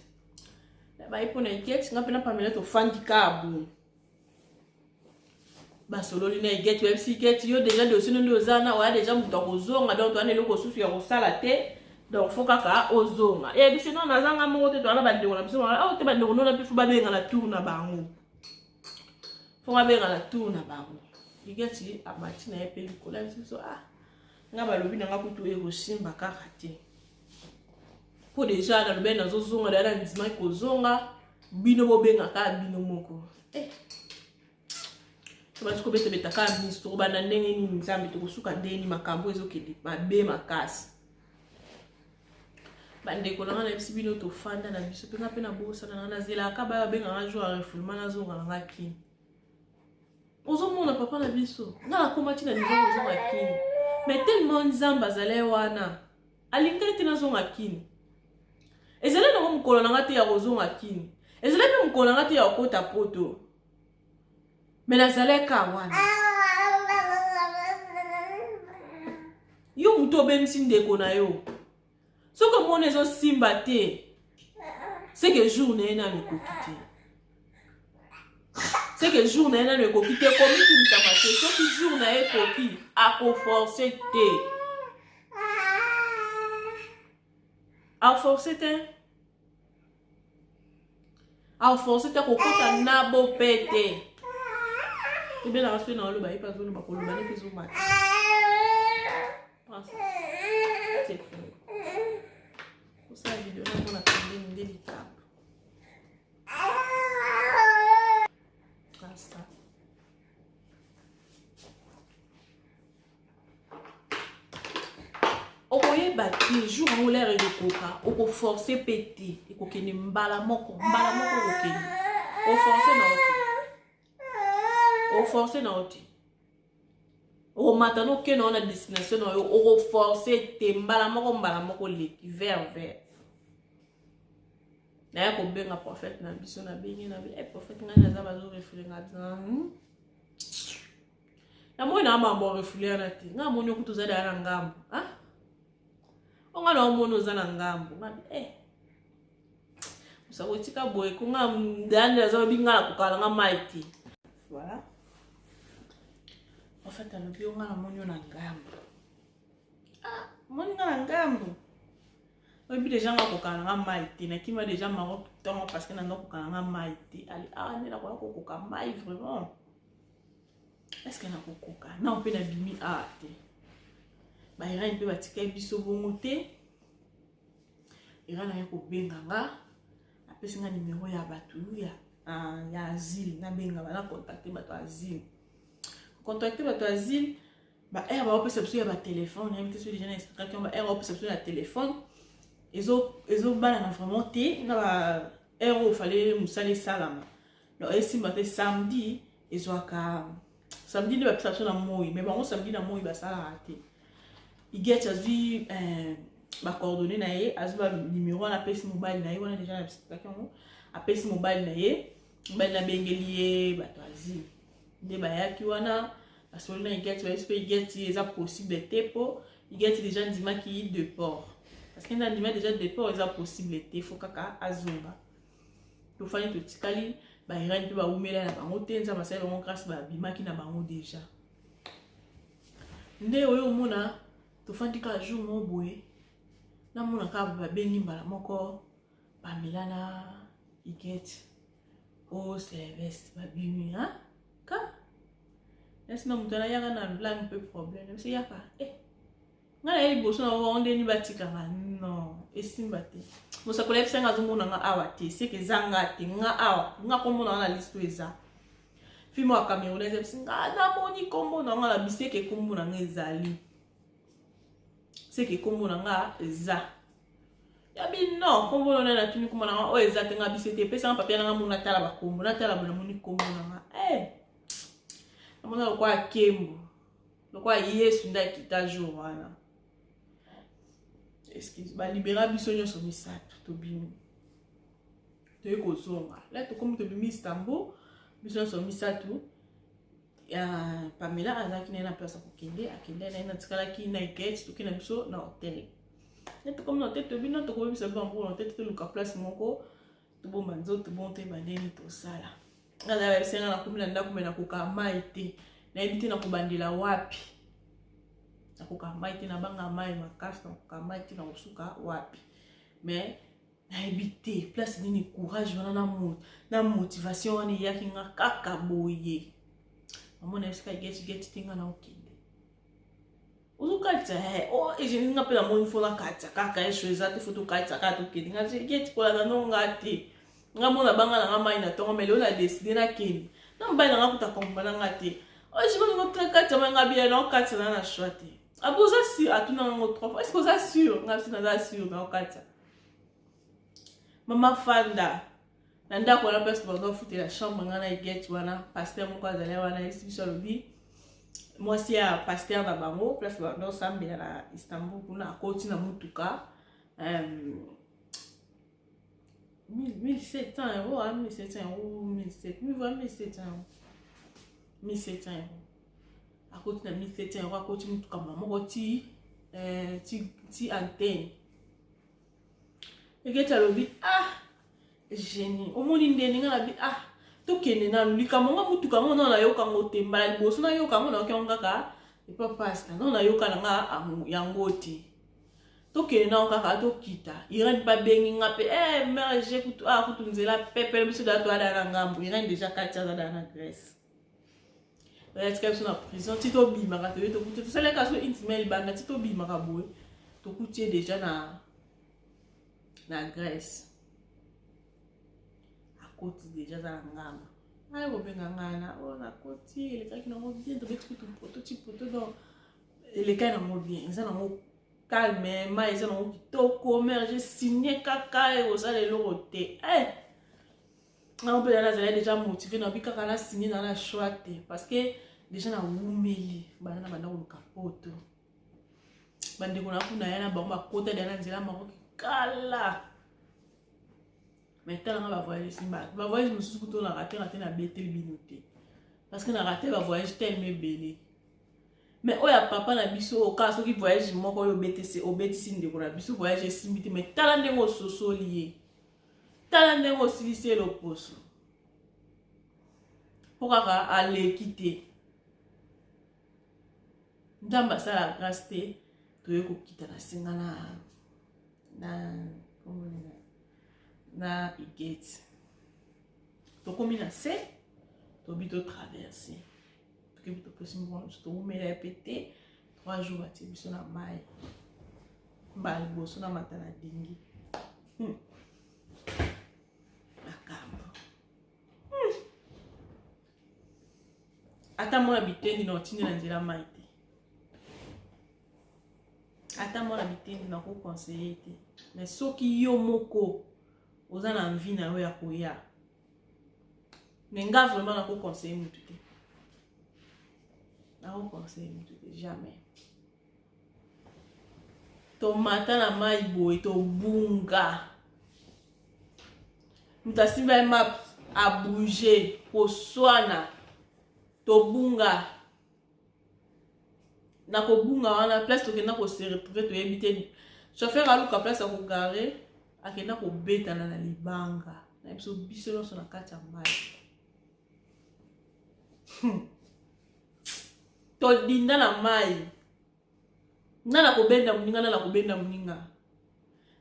ba ipona igeti nga pena Pamela to fandikabu basololi na igeti web igeti yo déjà de sino ndo zana wa déjà muto kozonga donc to anelo kosusu ya kosala te donc faut kaka ozonga et bisi non nazanga moko te to ala bandeko na biso o te bandeko nona pe fo ba benga na tour na bango fo ba benga na tour na bango igeti abati na epe likola biso nga balobi na nga kutu e kosimba kaka te po déjà na lobe na zozonga dala ndima kozonga bino bo benga ka bino moko parce que bete betaka ministre bana ndenge ni nzambe to kusuka ndeni makambo ezokende mabe makasi bande ko na bisi bino to fanda na biso penga pe na bosa na zela ka ba benga nga jour refoulement na zonga nga kini ozomona papa na biso na komati na niveau zonga kini mais tellement nzamba zale wana alingete na zonga kini ezele na mukolo na ngati ya kozonga kini ezele pe mukolo na ngati ya kota poto mais nazaleka wana yo muto bemisi ndeko na yo soko mona ezo simba te c'est que journée na mikoki te c'est que journée na mikoki te komi kimisa te soki jour na ekoki akoforce te aforce te kokota na bopete ebe na raso na oloba ipa zolo bakoloba ne pezo mata Comment ça? C'est fini. Pour ça, la vidéo, on a fait une délicate. Ça. Okoye bati jour où l'air est de coca, oko forcer péter, eko kene mbala moko okene. O forcer na oti. O forcer na oti. O matano ke na destination na yo, oko forcer te mbala moko leki vert. Na ya ko benga prophète na biso na bengi na bi prophète ngana za bazo refule ngata. Na mo na mambo refule na ti. Nga mo nyokutu za da na ngambo, ah? On a mono zana ngambo usawotika boy kunga ndanda za binga kukala nga maiti. Voilà. En fait, on a on a monyo na ngambo. Ah, monyo na ngambo. Obi déjà nga kukala nga maiti na kima déjà maro temps parce que na no kukala nga maiti. Ali ne la kwa kuka mai vraiment. Est-ce que na kuka? Na on peut na bimi te. Ba ira mpe batika biso bongo te. Ira na ko benga nga apesi nga numéro ya batu ya asile na benga bana contacter bato asile. Contacter bato asile ba ba opesa biso ya ba téléphone, na mte so déjà na expliquer que ba opesa biso ya téléphone. Ezo bana na vraiment te na ba il fallait musale salama. Donc esimba te samedi ezwaka samedi ne ba pesa biso na moi, mais bango samedi na moi ba sala te. Il get as vu ma coordonnée naie as ba numéro na pesi mobile naie on a déjà expliqué a pesi mobile naie mobile na bengelier bato azili de ba ya ki wana parce que na get ba esprit get eza possibilité po il get déjà ndima ki de port parce que na ndima déjà de port eza possibilité faut kaka azonga to fani to tikali ba ira mpe ba umela na bango tenza basala bango grâce ba bimaki na bango déjà nde oyo mona tofandika jour mo boye na mona ka ba bengi mbala moko ba milana iget o Sylvestre ba bimi ka est na mutana yaka na blanc peu problème c'est yaka ngala eli boso na onde ni batika nga non esimba te mosa kolep senga zo mona nga awa te c'est que zanga te nga awa nga ko mona na liste eza fimo a Camerounais singa na moni ko mona nga la biseke ko mona nga ezali c'est que comme on a za ya bi non comme on a tuni comme on a o exact nga bisete pesa en papier nga mona tala ba kombo na tala bana moni kombo nga amona kwa kembo lokwa yesu nda kita jour wana excuse ba libéra biso nyo so misato to bimi to eko zonga là to comme to bimi Istanbul biso so misato ya Pamela azaki na place kokende akende na tikala ki na get to kina biso na hotel neto comme na hotel to bino to ko bisa bango na hotel to luka place moko to bomba nzoto bonte bandeni to sala ngala ba senga na kumila ndako mena kuka maite na ebite na kubandila wapi na kuka maite na banga mai makasi na kuka maite na usuka wapi mais na ebite place nini courage wana na motivation wana yaki nga kaka boye amona eska get tinga na okende uzukatsa je ninga pela mo info na katsa kaka eshweza te foto katsa ka to kende nga get kola na nonga te nga mona banga na mai na tongo mele ona décider na kende na mbai na nga kuta kombana nga te je vais nous montrer katsa nga bien na katsa na shwate abuza si atuna ngo 3 fois est-ce que ça sûr nga si na sûr na katsa mama fanda nanda kwa na place bando futi la chambre ngana get wana pasteur moko azali wana isibiso lobi moi si ya pasteur na bango place bando sambela na Istanbul kuna akoti na mutuka 1700 euros 1700 euros 1700 euros akoti na 1700 euros akoti mutuka moko ti antenne egeta lobi génie omoni ndeni nga na bi to kende na lika monga mutuka ngo na yoka ngo tembala liboso na yoka ngo na okanga ka epa pasta no na yoka nga yango te to kende na kaka to kita irene pa bengi nga pe mère j'ai kutu nzela pepe biso da to ada na ngambo irene déjà katia za na Grèce tika biso na prison ti tobimaka toye tokuti tosalaka so intima libanga ti tobimaka boye tokuti ye déjà na Grèce akoti déjà za na ngama aye kobenga ngana o nakoti elekaki nango bien tobeti kutu poto ti poto donc elekaki nango bien eza nango calme ma eza nango kitoko mère j'ai signé kaka ezala eloko te on peut aller déjà motivé na bi kaka na signé dans la choix te parce que déjà na wumeli bana banda ko kapoto bande ko na kuna yana ba ba kota de na nzela mako kala mais tala nga ba voyage simba ba voyage mususu kuto na rater na betel binoté parce que na rater ba voyage tellement belé mais oya papa na biso o ka so ki voyage moko yo BTC o BTC ndeko na biso voyage simbiti mais tala ndengo soso lié tala ndengo silise lo poso pokaka ale kite ndamba sala grâce te toye ko kita na singa na igate to komi na se to bito traverser to bito possible to umela pété 3 jours ati biso na mai mbali boso na matana dingi ata mona bitendi na otindi na nzela mai te ata mona bitendi na ko conseiller te mais soki yo moko oza na envie na yo ya koya mais nga vraiment na ko conseiller mutu te na ko conseiller mutu te jamais to mata na mai boye to bunga mutu asimba map a bouger koswana tobunga na kobunga wana place tokenda ko se retrouver to yebite chauffeur aluka place ko garer akenda ko betana na libanga na biso loso na kati ya mai to dinda na mai nana ko benda muninga nana ko benda muninga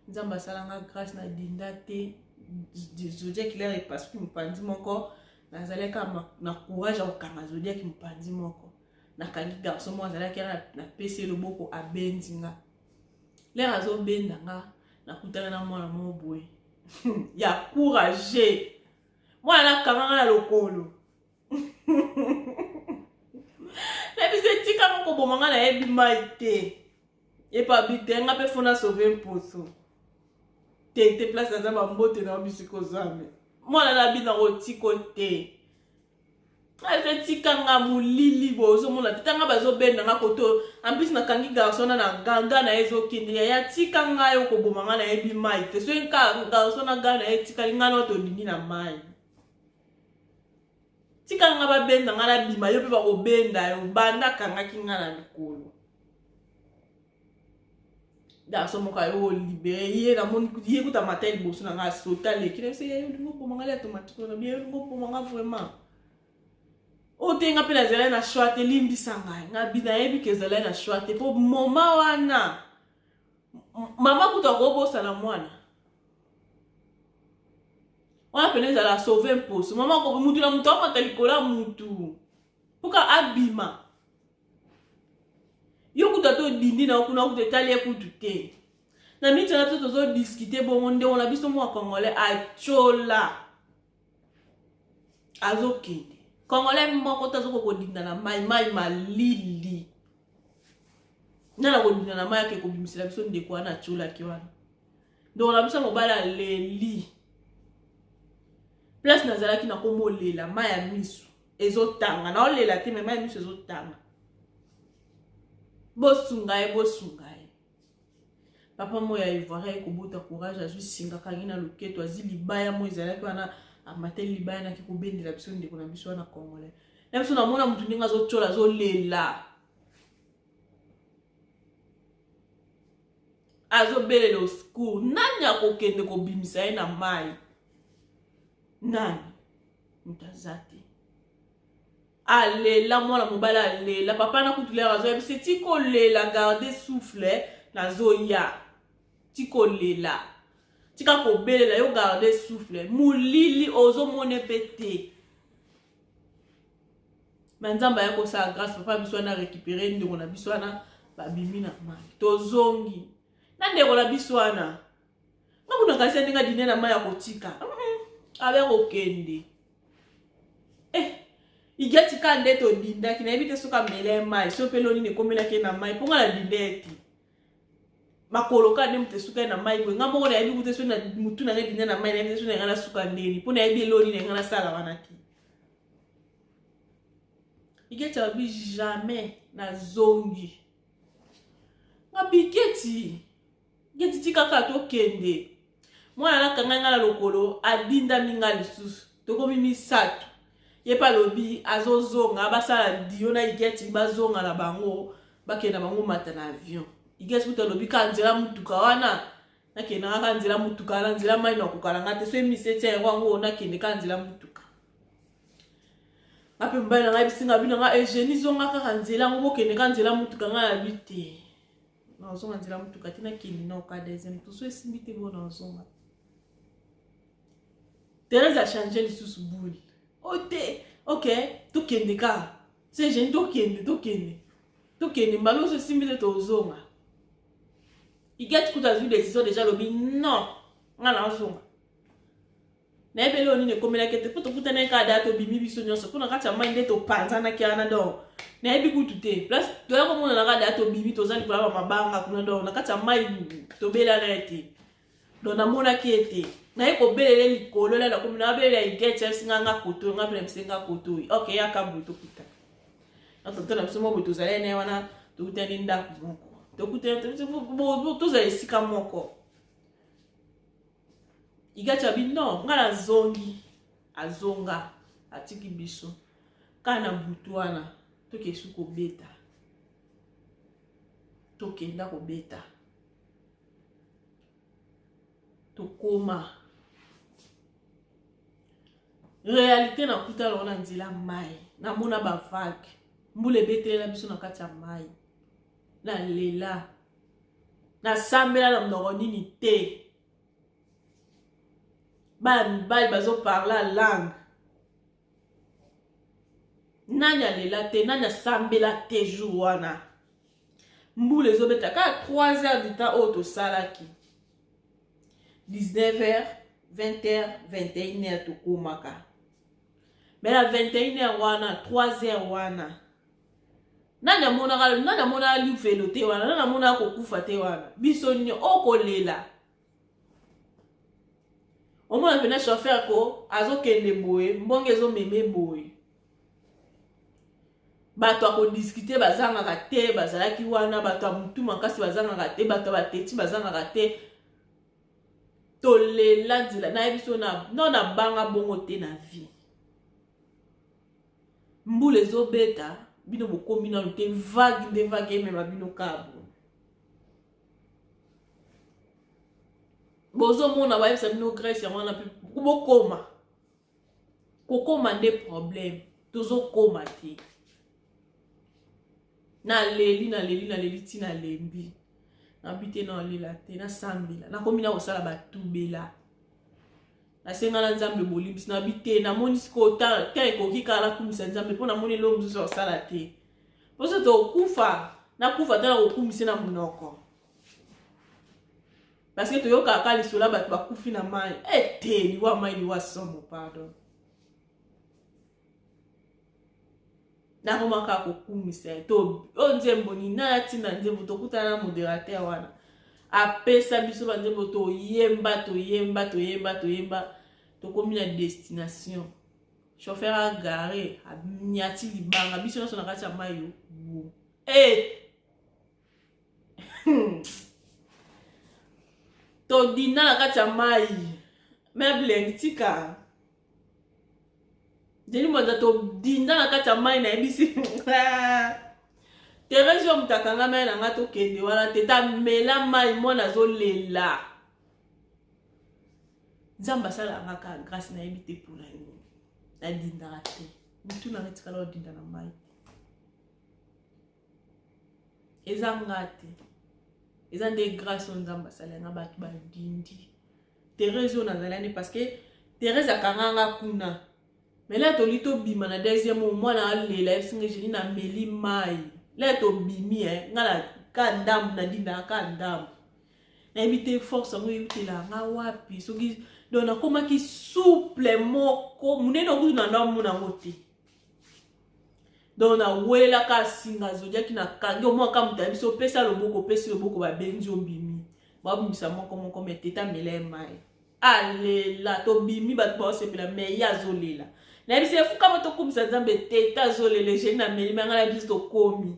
nzamba salanga grâce na dinda te zodiac clair et parce que mpandi moko nazaleka na courage au kanga zodiac mpandi moko na kangi garçon mo azalaki na pese loboko abendinga l'air azo bendanga na kutana na mwana mo boye ya courage mwana na kanga na lokolo na bise tika moko bomanga na yebi mai te e pa bitenga pe fona sauver mposo te place za mbote na bisiko zame mwana na bina rotiko te afe tikanga mulili bozo mona tanga bazo benda nga koto en plus na kangi garçon na ganga na ezo kindi ya tikanga yo ko bomanga na ebi mai te so nka garçon na gana e tikali ngana to dini na mai tikanga ba benda nga na bima yo pe ba ko benda yo banda kanga kinga na likolo garçon mo ka yo libéré ye na moni ye kuta matel boso na nga sota le kile se yo ngo bomanga le automatique na bien ngo bomanga vraiment o tenga pe nazela na shwate limbisa ngai nga bina yebi kezela na shwate po moma wana mama kuta ko bosa na mwana wana peneza la sauver mposo mama ko mutu na mutu amatalikola mutu puka abima yo kuta to dindi na kuna kuta tali kutu te na miti na to zo discuter bon nde on a biso mo congolais a chola azokende Congolais moko tazo ko dinda na mai malili. Nana ko dinda na mai ke ko bimisela biso ndeko ana chula ki wana. Donc na biso mobala leli. Place nazala ki na ko molela mai ya misu. Ezotanga na olela te mai ya misu ezotanga. Bosungaye. Papa moya ivoire ko bota courage azui singa kangina loketo azili baya mo ezala ki wana amateli libaya na ki kubendela biso ndeko na biso na congolais na biso na mona mutu ndinga zo chola zo lela azo belele au secours nani akokende ko bimisa ye na mai nani mutazati alela mwana mobala alela papa na kutulera azo yebise tiko lela garder souffle na zo ya tiko lela tika ko belela yo garder souffle mulili ozo mone pete mais nzamba ya kosala grâce papa biso na récupérer ndeko na biso na babimi na mai tozongi na ndeko na biso wana ngakuna kasi ndinga dine na mai ya kotika abe kokende igeti kande to dinda kina ebite soka mele mai so peloni ne komela ke na mai ponga la dindeti makoloka ne mte suka na mai ko ngamo na ebi kute so na mutu na dinda na mai na ebi so na ngana suka ndeni pona ebi loni na ngana sala wana ki igeti abi jamais na zongi ngabiketi geti tikaka to kende mwana na kanga ngala lokolo adinda minga lisusu tokomi misato yepa lobi azozonga basala dio na igeti bazonga na bango bakenda bango mata na avion igeti kuta lobi kanzela mutuka wana nakenda kanzela mutuka na nzela mai na kokalanga te so emisete yango na kende kanzela mutuka ape mbana ngai bisinga bino nga Eugenie zonga kaka nzela ngo bokende kanzela mutuka nga ya bite na zonga nzela mutuka tina kindi na okadeze mtu so esimbite bona zonga Thérèse a changé les sous boule. Ok, tout kende ka. C'est jeune tout kende. Tout kende mbalo se simile to zonga. Iget kuta zu décision déjà lobi non. Ngana zonga. Na ebele oni ne komela kete poto kuta na ka dato bimi biso nyonso pona kata mind to panza na kiana do. Na ebi kutute. Plus to ya komona na ka dato bimi to zali kwa mabanga kuna do na kata mind to bela na ete. Do na mona kiete. Na eko belele likolo la komuna belele igete singanga koto ngabele msenga koto. Okay, ya kabuto kuta. Na totona msomo buto zale ne wana to kutani ndaku moko. To kutani to zale sika moko. Igacha bi non, ngala zongi azonga atiki biso. Kana butuana to kesu ko beta. To kenda ko beta. To koma réalité na kuta lona nzila mai na mona ba vague mbule betela biso na kati ya mai na lela na sambela na mnoko nini te ba mibali bazo parla langue nanya lela te nanya sambela te jour wana mbule zo beta ka 3 heures du temps auto salaki 19h 20h 21h to komaka mais la 21h wana 3h wana nana mona li velo te wana nana mona ko kufa te wana biso ni okolela omona pena chauffeur ko azokende boye mbonge zo meme boye bato ako discuter bazanga te bazalaki wana bato amutu makasi bazanga te bato bateti bazanga te tolela nzela na ebiso na banga bongo te na vie mbule zo beta bino bokomi na te vague mema bino kabo bozo mona ba yebisa bino Grèce ya wana pe bokoma kokoma nde problème tozo koma te na leli tina lembi na bite na lela te na sambila na komi na kosala batubela na senga na nzambe bolimbisi na bite na moni siko ta ekoki kala kumisa nzambe pona moni lo mzuzu osala te poso to kufa na kufa ta na kumisa na munoko parce que to yoka kali sola bat bakufi na mai te liwa mai liwa somo pardon na komaka kokumisa to onzembo ni na tina nzembo to kutana na modérateur wana apesa biso banzembo to yemba to komi na destination chauffeur a garé a nyati libanga biso na kati ya mayo to dina na kati ya mai meuble tika Jeni mwanda to dinda na kati ya mai na ebisi Thérèse yo mutakanga mai na nga to kende wana teta mela mai mwana zo lela Nzamba sala ngaka grâce na ebite pula ni na dinda rate mutu na retika la dinda na mai eza ngate eza nde grâce nzamba sala nga batu ba dindi Thérèse yo na zalani parce que Thérèse akanga kuna Mais là, tu as bima na deuxième moment, na lela, je dis na meli mai. Là, tu bimi, na kandam, na dina kandam. Na éviter force, on éviter la wapi. So qui donne comme qui souple moko, mune no kutu na ndamu na mote. Donc na wela ka singa zodia ki na kangi au moins comme tu so pesa le boko ba benjo bimi. Ba bimisa moko comme teta mele mai. Allez là, to bimi ba to se pela me ya zolela. Na bise fu kama to kumisa nzambe teta zolele je na meli manga la bise to komi.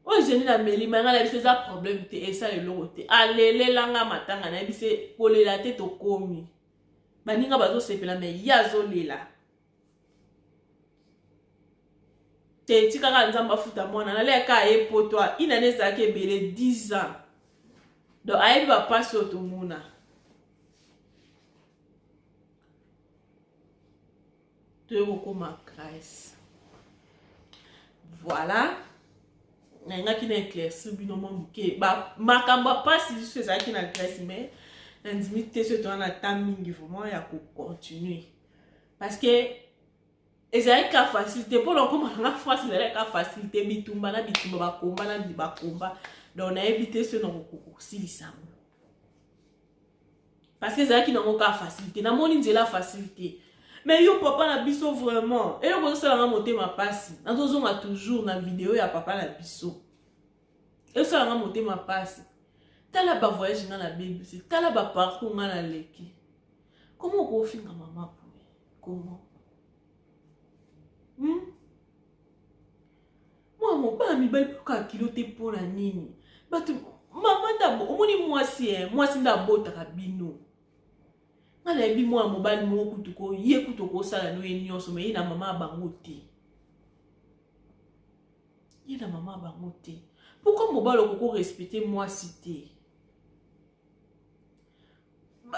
O je na meli manga la bise za problème te esa le lote. Alele langa matanga na bise kolela te to komi. Baninga bazo se pela me ya zolela. Te tikaka nzamba futa mwana na le ka e potwa inane zake bele 10 ans. Donc ayebi ba passe au muna. Tu es ma grâce. Voilà. N'a qui n'a éclairci binomo muke. Ba makamba passe juste ça qui n'a grâce mais l'intimité se tourne à timing vraiment ya ko continuer. Parce que ezali ka facilité pour le comment la France ezali ka facilité bitumba ba komba donc on a évité ce non ko silisa. Parce que ezali ki na ka facilité na moni nzela facilité. Mais yo papa na biso vraiment. Et yo ko sala nga monter ma passe. Na tozonga toujours na vidéo ya papa na biso. Et sala nga monter ma passe. Tala ba voyage na la Bible, c'est tala ba parcours nga na leki. Comment ko finga maman pour? Comment? Moi mon pas mi bali ka kilote pour la nini. Batu maman dabo omoni mwasi ndabota kabino. Ngala ebi mwa mobali mo kutuko ye kutuko sala no enyoso me ina mama bango te. Ina mama bango te. Pourquoi mobali okoko respecter moi cité?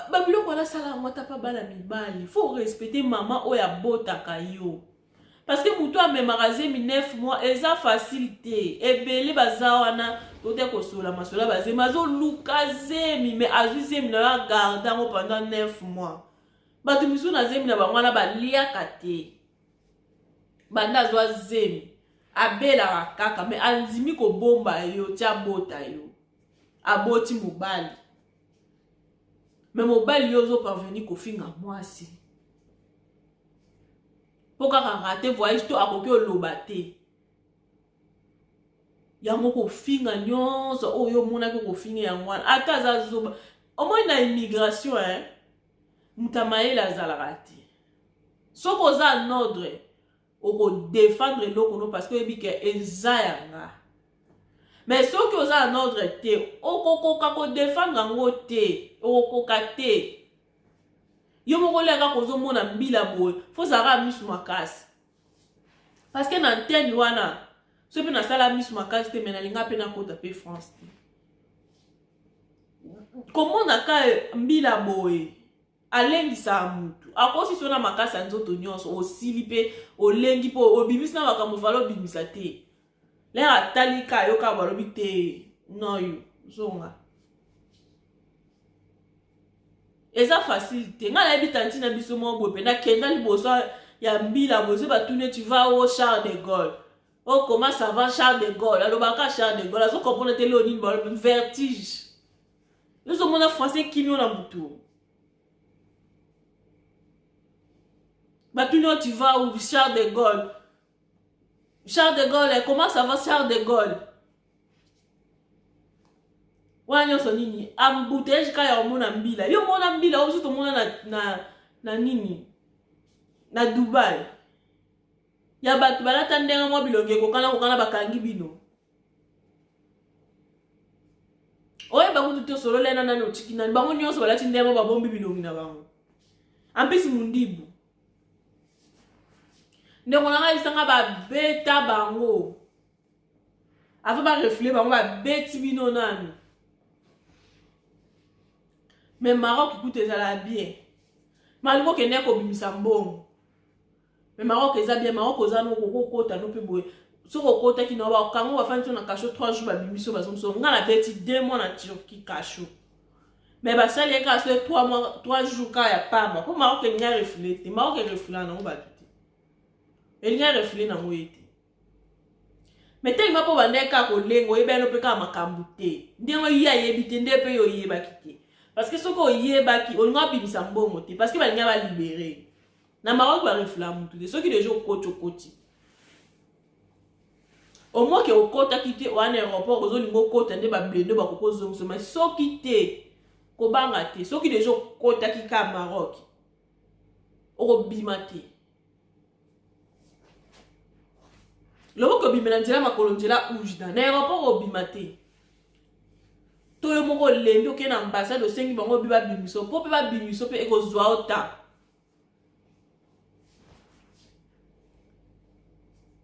Babilo kwa la sala ngota pa bala mibali. Faut respecter maman oya bota kayo. Parce que muto a mémorisé 9 mois eza facilité. Ebele bazawana tote ko sola masola bazé mazo lukazemi mais azuzemi na garda ngo pendant 9 mois. Batu misu na zemi na bangwana ba lia kate. Banda zwa zemi. Abela kaka mais anzimi ko bomba yo tia bota yo. Aboti mobali. Mais mobali yo zo parvenir ko finga mwasi. Pourquoi rater voyage to akoki olobate yango ko finga nyonso oyo mona ko finga yangwana ata za zoba au moins na immigration mutamaye la zalarati soko za en ordre oko défendre lokono parce que ebike ezayanga mais soko oza en ordre te oko ko défendre ngo te oko kate. Yo moko lega kozo mona mbila boy faut zara misu makasi parce que na antenne wana so pe na sala misu makasi te mena linga pe na kota pe France comment na ka mbila boy alengi sa mutu akosi sona makasi nzoto nyonso osili pe olengi po obimisi na makambo valo bimisa te le atali ka yo ka balobi te no yo zonga. Eza facilité. Nga la bitanti na biso mo bope na kenda liboso ya mbila bozo batune tu vas au Charles de Gaulle. Oh comment ça va Charles de Gaulle? Alors baka Charles de Gaulle, azo comprendre tele oni vertige. Nous sommes en français qui nous na mutu. Batune tu vas au Charles de Gaulle. Charles de Gaulle, comment ça va Charles de Gaulle? Wanyo so nini ambutej ka ya mona mbila yo mona mbila ozo to mona na nini na Dubai ya batu balata ndenga mwa bilonge ko kana bakangi bino oye bakutu to solo lena na no chikina bango nyonso balati ndenga ba bombi bilongi na bango ampesi mundibu ndeko na ngai sanga ba beta bango ava ba reflet bango ba beti bino nani. Mais Maroc écoute ezala bien. Malgré que ne ko bimisa mbongo. Mais Maroc eza bien Maroc oza no kokota no pe boye. So kokota ki no ba kango ba fanti na kasho 3 jours ba bimiso ba somso. Nga na beti 2 mois na Turquie kasho. Mais bah ça les cas sur 3 mois 3 jours quand ya pamba pour Maroc il y a reflété Maroc est reflété na ba tout il y a reflété na moyete mais tellement pour bande ka ko lengo e ben pe ka makambu te ndengo ya yebite ndepe yo yeba kite parce que soko yeba ki on nga bimisa mbongo te parce que ba nya ba libérer na Maroc ba refléter mutu de ceux qui déjà koti au moins que au kota kite au aéroport aux olingo kota nde ba blende ba ko zonso mais so kite ko banga te so ki déjà kota ki ka Maroc o bimate lo ko bimena njela makolo njela ujda na aéroport o bimate to yo moko lembi oke na ambassade o sengi bango biba bimiso po pe ba bimiso pe eko zwa ota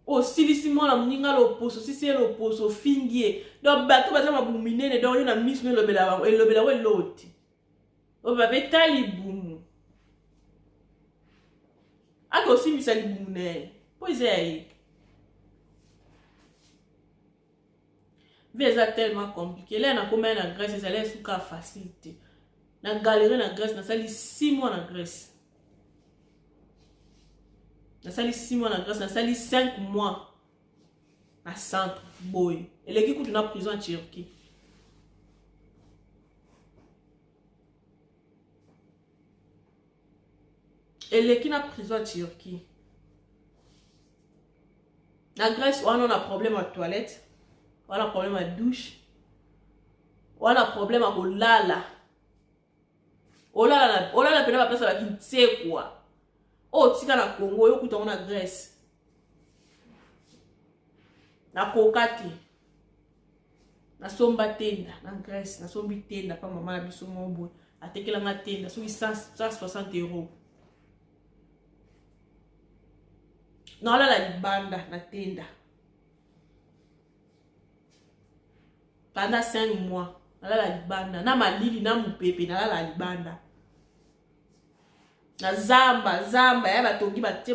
o silisi mona mninga lo poso sisi lo poso fingie do bato baza mabuminene do yo na misme lo bela bango e lo bela we loti o ba betali bumu ako simisa libumu ne pois é visa tellement compliqué là na combien na Grèce ça laisse souka facilité na galérer na Grèce na sali 6 mois na Grèce na sali 6 mois na Grèce na sali 5 mois na centre boy et l'équipe coûte na prison en Turquie et l'équipe na prison en Turquie na Grèce on a un problème à toilette. On a un problème à douche. On a un problème à olala. Olala pena ba place ba ki tse quoi. O tika na Congo yo kuta on a Grèce. Na kokati. Na somba tenda na Grèce, na sombi tenda pa mama na biso ngombo. Atekela nga tenda so 160 €. Na la libanda na tenda. Pendant 5 mois, la libanda, na malili na mupepe na la libanda. Na zamba ya batongi batie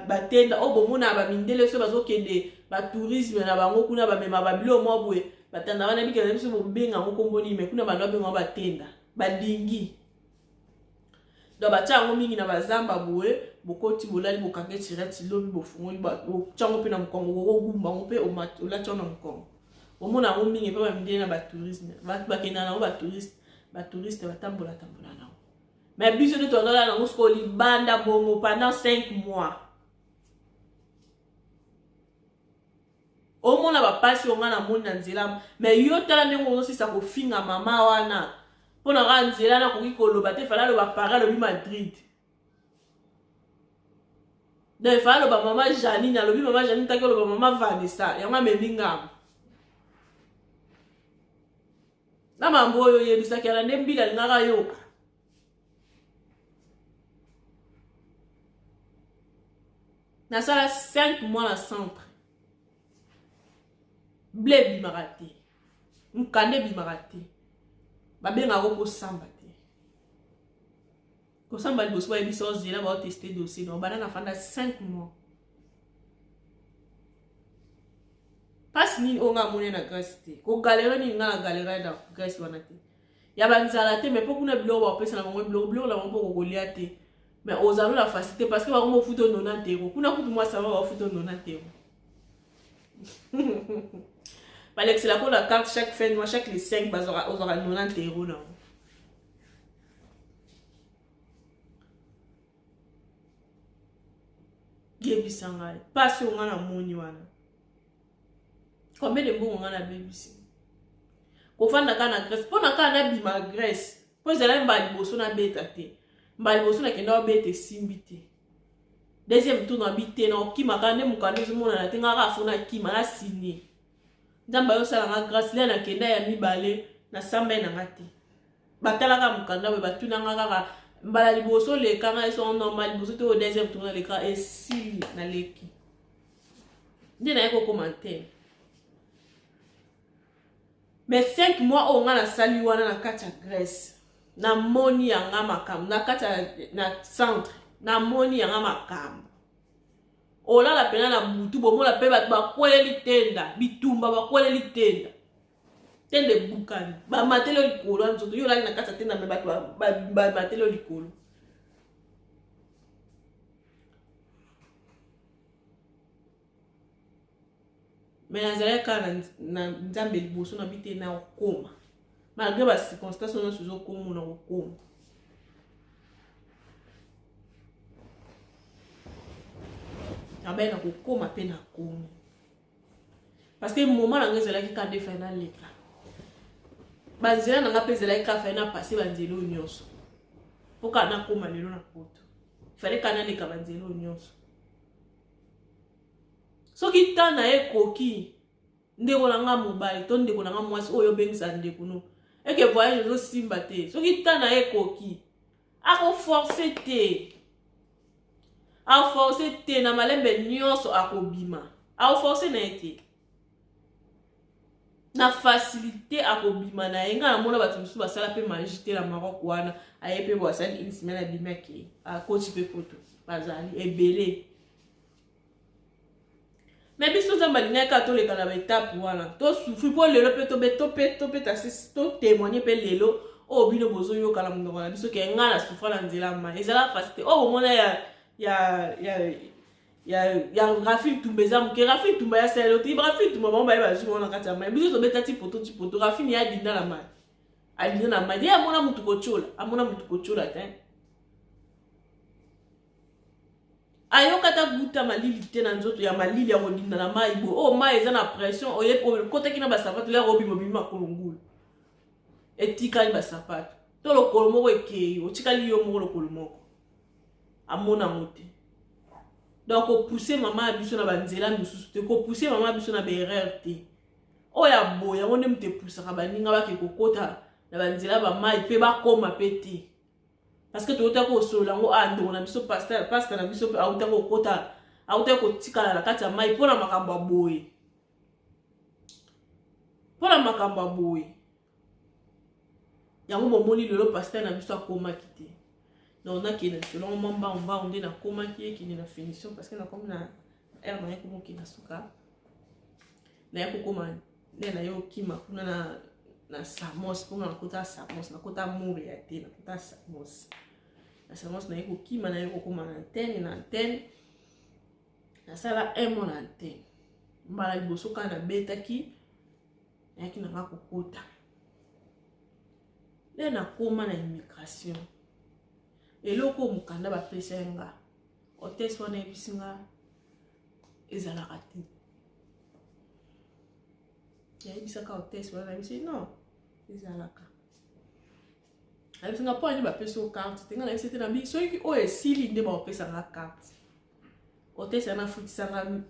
batenda o bomona ba mindele so bazokende ba tourisme na bango kuna ba mema ba bilo mo bwe batanda bana bika na biso bobenga ngokomboni me kuna bandu abenga batenda badingi. Do batia ngo mingi na bazamba bwe bokoti bolali bokange tirati lobi bofungoli ba chango pe na mkongo go gumba ngo pe o la chona mkongo. Au monde a un mingi pas me na tourisme va kena na touriste batambola na mais biso de tonga na ngo libanda bongo pendant 5 mois au monde ba passer on na monde na nzela mais yo tala ndengo zo sisa ko finga mama wana pona ga nzela na ko koloba te fala lo ba para lo bi Madrid de fala lo ba mama Janine lo bi mama Janine ta ko lo ba mama Vanessa ya ma meminga na mambo yo yebisa kala ndembila ngaka yoka na sala 5 mois na centre blé bimarate mukande bimarate babenga ko samba te ko samba liboso ba biso zela ba tester dossier no bana na fanda 5 mois pas ni onga mone na Grèce te ko galère ni nga na galère na Grèce wana te ya banzala te mais pokuna bilo ba pesa na bango bilo la bango ko golia te mais ozalo la facilité parce que ba ngo futo 90 € kuna kutu moi ça va futo 90 €. Alex la ko la carte chaque fin de mois chaque les 5 bazora 90 € na gebi sangai pas onga na moni wana. Combien de bons on a BBC? Ko fanda kana Grèce, pona kana bima Grèce. Po zela mbali boso na beta te. Mbali boso na kenda beta simbite. Deuxième tour na bité na okima kande mukande mona na tenga ka fona kima na signé. Ndamba yo sala na Grèce là na kenda ya mibale na samba na ngati. Batala ka mukanda we batuna ngaka mbala liboso le kanga eso normal liboso te au deuxième tour na le ka esili na leki. Ndena yako commentaire. Mais 5 mois on a la sali wana na kati ya Grèce na moni yanga makam na kati na centre na moni yanga makam ola la pena na butu bomo la pe ba kweleli tenda bitumba ba kweleli tenda tende bukani ba matelo likolo anzoto yo lali na kata tenda me ba matelo likolo mais nazalaki kaka na nzambe liboso na bite na okoma malgré ba circonstance nyonso ezokoma na okoma abai na kokoma mpe na komi parce que moment nanga ezalaki kaka nde fai naleka banzela nanga mpe ezalaki kaka fai napase banzela oyo nyonso mpo kaka nakoma lelo na poto fale kaka naleka banzela oyo nyonso soki ta na ye koki ndeko nanga mobali to ndeko nanga mwasi oyo obengisa ndeko no eke voyage ezosimba te soki ta na ye koki akoforce te aforce te na malembe nyonso akobima aforce na ye te na facilité akobima na ye nga namona bato mosusu basala mpe magie te na Maroc wana aye mpe bo asali une semaine abimaki akoti mpe poto bazali ebele mais biso nzambe alingaki kaka toleka na baetape wana tosufri mpo lelo mpe totémoigne mpe lelo oyo bino bozoyoka na monoko na biso ke nga na souffra na nzela mai ezala facilité oyo bomona ya Rafil Tumba eza moke Rafil Tumba ya selo te Rafil Tumba bango baye bazwi wana kati ya mai biso tobeta ti poto Rafil ya adinda na mai adinda na mai ye amona mutu kotiola te ayoka ta guta malili te na nzoto ya malili ya kodinda na mai bo o mai eza na pression okotaki na basapato lero obimobimi makolo ngulu etikali basapato to lokolo moko ekei otikali yo moko lokolo moko amona mote donc kopousser mama biso na banzela misusu te kopousser mama biso na berreur te oya boya ngonde mute poussaka baninga bake kokota na banzela ba mai pe bakoma pe te parce que tout ko solo ngo ando na biso pasteur na biso pe auta ko kota auta ko tikala na kati ya mai pona makambo boye yango bomoni lelo pasteur na biso akoma kite donc na kina selon mamba onde na koma kini na finition parce que na comme na air na ko kina suka na yako koma na yo kima kuna na Samos pour na kota Samos na kota mure ya te na kota Samos na Samos na yeko kima na yeko koma na antenne na sala emo na antenne mbala liboso ka na betaki na yaki na kokota le na koma na immigration eloko mukanda ba pesa nga hôtesse wana ebisinga ezalaka te ya ebisaka hôtesse wana bisi non ezalaka abisinga po ani ba pesa carte tenga na bisete na bi soki o esili nde ba pesa nga carte hôtesse ana futisanga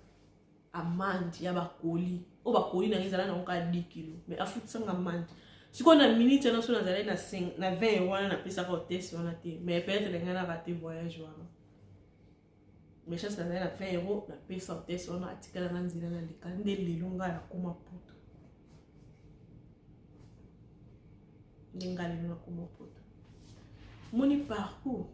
amande ya bakoli o bakoli na ezala na nka 10 kg mais afutisanga amande siko na minute na so na zala na 5 na 20 wana na pesa ka hôtesse wana te mais peut-être nga na raté voyage wana mais chance na 20 euros na pesa hôtesse wana atikala na nzela na likande lelonga ya koma poto ngale na koma poto moni parcours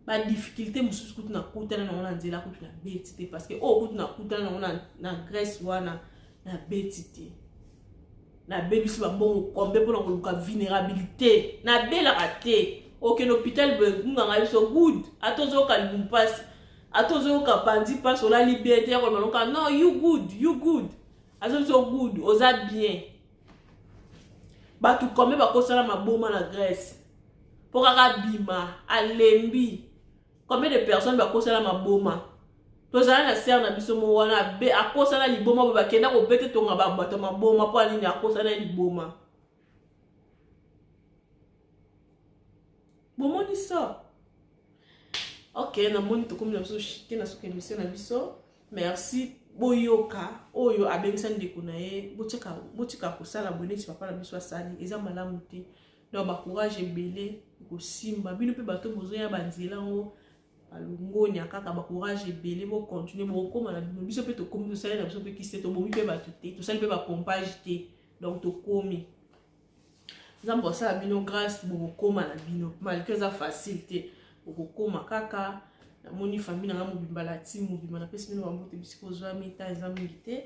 ba difficulté mususu kutu na kutana na nzela kutu na betite parce que o kutu na kutana na Grèce wana na betite na bebisu ba mbongo kombe pona koluka vulnérabilité na bela raté aucun hôpital nganga biso good atozo ka limpasi atozo ka pandi pas la liberté ya kolmanoka non you good azo good oza bien batu kombe bakosala maboma na Grèce pour kaka bima alembi combien de personnes bakosala maboma tozala na ser na biso mo wana be akosala liboma bo bakenda ko bete tonga ba bato maboma po alini akosala liboma bomoni so ok na moni to comme na biso shite na soke émission na biso merci boyoka oyo abengisa ndeko na ye botika kosala boneti papa na biso asali eza malamu te donc ba courage ebele ko simba bino pe bato bozoya banzela ngo alungonya kaka ba courage ebele bo continuer bo koma na biso pe to komi to sala na biso pe kiste to bomi pe bato te to sala pe ba pompage te donc to komi nzambo sala bino grâce bo koma na bino malgré ça facilité bo koma kaka na moni famille na mobimba la team mobimba na pesi bino bambote bisiko zwa mita eza mingi te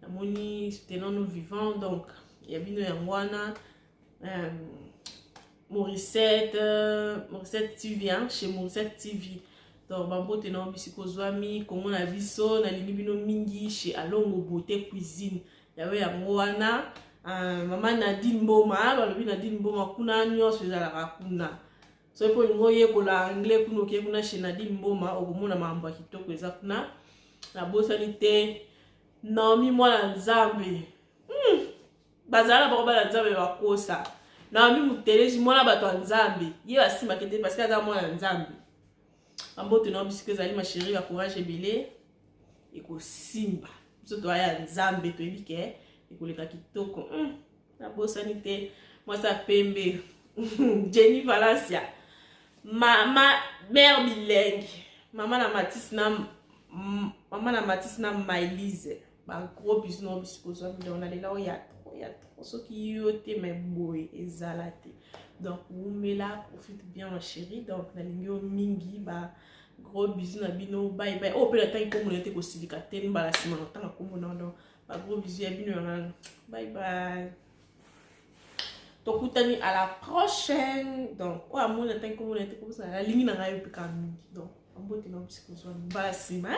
namoni tenant nous vivants donc ya bino yango wana Morissette TV hein, chez Morissette TV donc bambo tenant bisi kozwami komo na biso na lingi bino mingi chez Alongo Beauté Cuisine yawe yango wana maman Nadine Mboma balobi Nadine Mboma kuna nyonso ezalaka kuna so po ngoye kola anglais kuno ke kuna chez Nadine Mboma okomona mambo ya kitoko eza kuna na bosani te Naomi mwana nzambe bazala bako bala nzambe bakosa Naomi muteleji mwana bato ya nzambe ye basima kete parce que aza mwana nzambe ambote na bisike zali ma chérie ba courage ebele eko simba biso to aya nzambe to ebike ekoleka kitoko na bosani te mwasa pembe Jenny Valencia mama mère bilingue mama na Matisse na Maïlise ba gros bisous no bisiko so mi dona lela oya soki yo te me boy ezalate donc umela profite bien ma chérie donc na lingio mingi ba gros bisous na bino bye bye oh pe la taille comme on était ko silika ten ba la sima na ko mona donc ba gros bisous ya bino bye bye tokutani à la prochaine donc oh amona taille comme on était comme ça la ligne na ngayo pe ka mingi donc ambote na bisiko so ba la sima